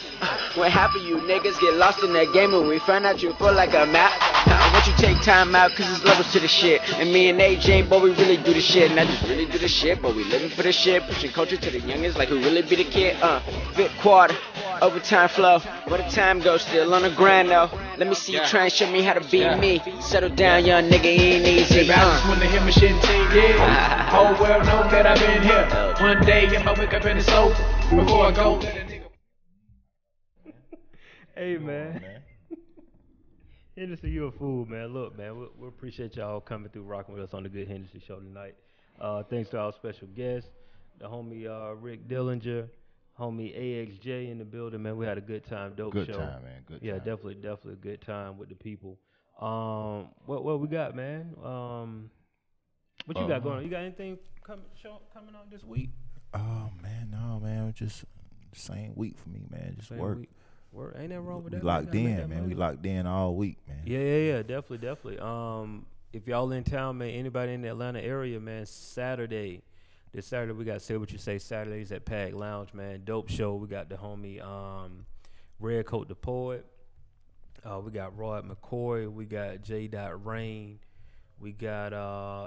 When half of you niggas get lost in that game and we find out you full like a map. I want you to take time out cause there's levels to the shit. And me and AJ, boy, we really do the shit. Not just really do the shit, but we living for the shit. Pushing culture to the youngest like who really be the kid. Fit quarter, overtime flow. Where the time goes, still on the grind though. Let me see you try and show me how to beat me. Settle down, young nigga, ain't easy. Baby, I just wanna hear my shit in 10 years. Whole world know that I've been here. One day, if I wake up in the sofa, before I go, let a nigga. Hey, man. Hennessy, you a fool, man. Look, man, we appreciate y'all coming through, rocking with us on the Good Hennessy Show tonight. Thanks to our special guests, the homie Rick Dillinger, homie AXJ in the building, man. We had a good time, dope show. Good time, man. Good time. Yeah, definitely a good time with the people. What we got, man? What you got going on? You got anything coming on this week? Oh man, no, man. Just same week for me, man. Just Same work. Week. Ain't that wrong with that? We locked in, man. We locked in all week, man. Yeah, definitely. If y'all in town, man, anybody in the Atlanta area, man, this Saturday we got Say What You Say Saturdays at Pag Lounge, man. Dope show. We got the homie Red Coat the Poet. We got Rod McCoy. We got J. Rain. We got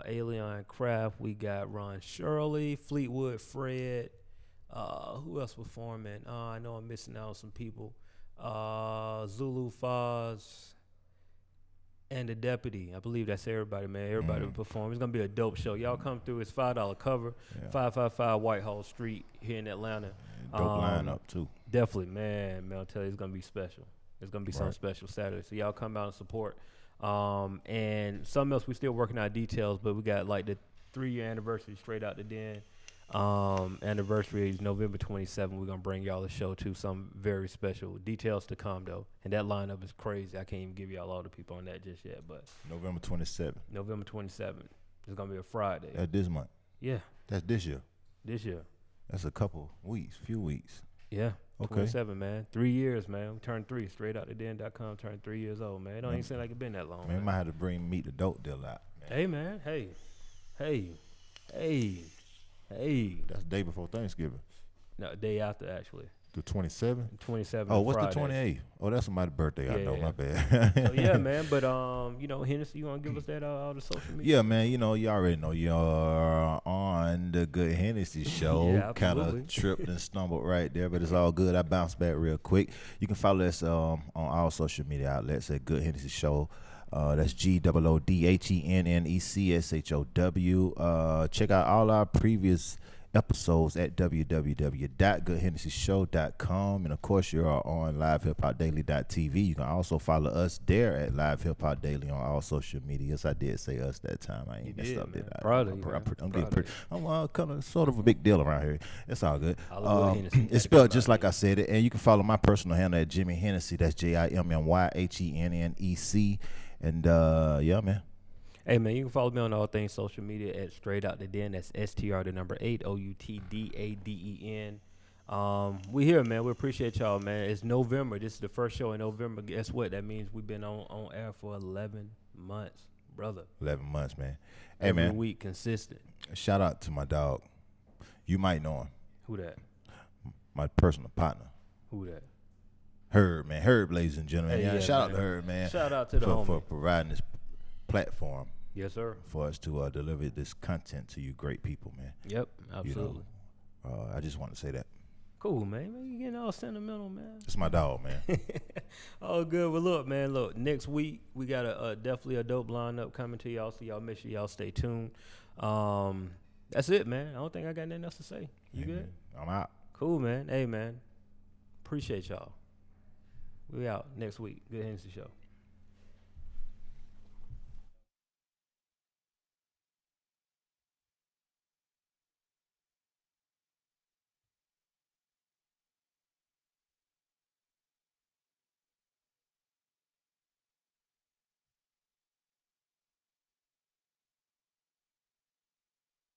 Alien Craft. We got Ron Shirley, Fleetwood Fred. Who else performing? I know I'm missing out on some people. Zulu Foz and the Deputy. I believe that's everybody, man. Everybody will perform. It's gonna be a dope show. Y'all come through. It's $5 cover. 555 Whitehall Street here in Atlanta. Dope lineup too. Definitely, man. I'll tell you, it's gonna be special. It's gonna be something special Saturday. So y'all come out and support. And something else, we still working out details, but we got like the 3-year anniversary straight out the den. Anniversary is November 27th. We're gonna bring y'all a show too, something very special. Details to come though, and that lineup is crazy. I can't even give y'all all the people on that just yet, but November 27th. November 27th. It's gonna be a Friday. That's this month. Yeah. That's this year. This year. That's a few weeks. Yeah. Okay. 27, man. 3 years, man. We turned 3. StraightOutTheDen.com turned 3 years old, man. It don't even seem like it's been that long. Man, might have to bring Meet the Dope deal out. Man. Hey, man. Hey. That's the day before Thanksgiving. No, day after, actually. The 27th? 27th. Oh, what's Friday. the 28th? Oh, that's somebody's birthday. Yeah, I know, yeah. my bad. So, yeah, man. But, Hennessy, you want to give us that all the social media? Yeah, man. You already know you're on the Good Hennessy Show. Yeah, kind of tripped and stumbled right there, but it's all good. I bounced back real quick. You can follow us on all social media outlets at Good Hennessy Show. That's GOODHENNECSHOW. Check out all our previous episodes at www.goodhennessyshow.com, and of course you are on livehiphopdaily.tv. You can also follow us there at Live Hip Hop Daily on all social medias. I did say us that time. I ain't messed up, did I? I'm kind of sort of a big deal around here. It's all good. It's spelled just like I said it, and you can follow my personal handle at Jimmy Hennessy. That's JIMMYHENNEC. And yeah, man. Hey, man, you can follow me on all things social media at Straight Out the Den. That's STR the number 8, OUTDADEN. We here, man. We appreciate y'all, man. It's November. This is the first show in November. Guess what? That means we've been on air for 11 months, brother. 11 months, man. Hey, Every man. week, consistent. Shout out to my dog. You might know him. Who that? My personal partner. Who that? Herb, man. Herb, ladies and gentlemen. Hey, yeah, yeah, shout man. out to Herb, man. Shout out to the homie. for providing this platform. Yes, sir. For us to deliver this content to you great people, man. Yep, absolutely. You know, I just want to say that. Cool, man. You getting all sentimental, man. It's my dog, man. Oh, good. Well, look, man. Look, next week we got definitely a dope lineup coming to y'all. So y'all make sure y'all stay tuned. That's it, man. I don't think I got nothing else to say. You good? I'm out. Cool, man. Hey, man. Appreciate y'all. We out next week. GoodHenneC Show.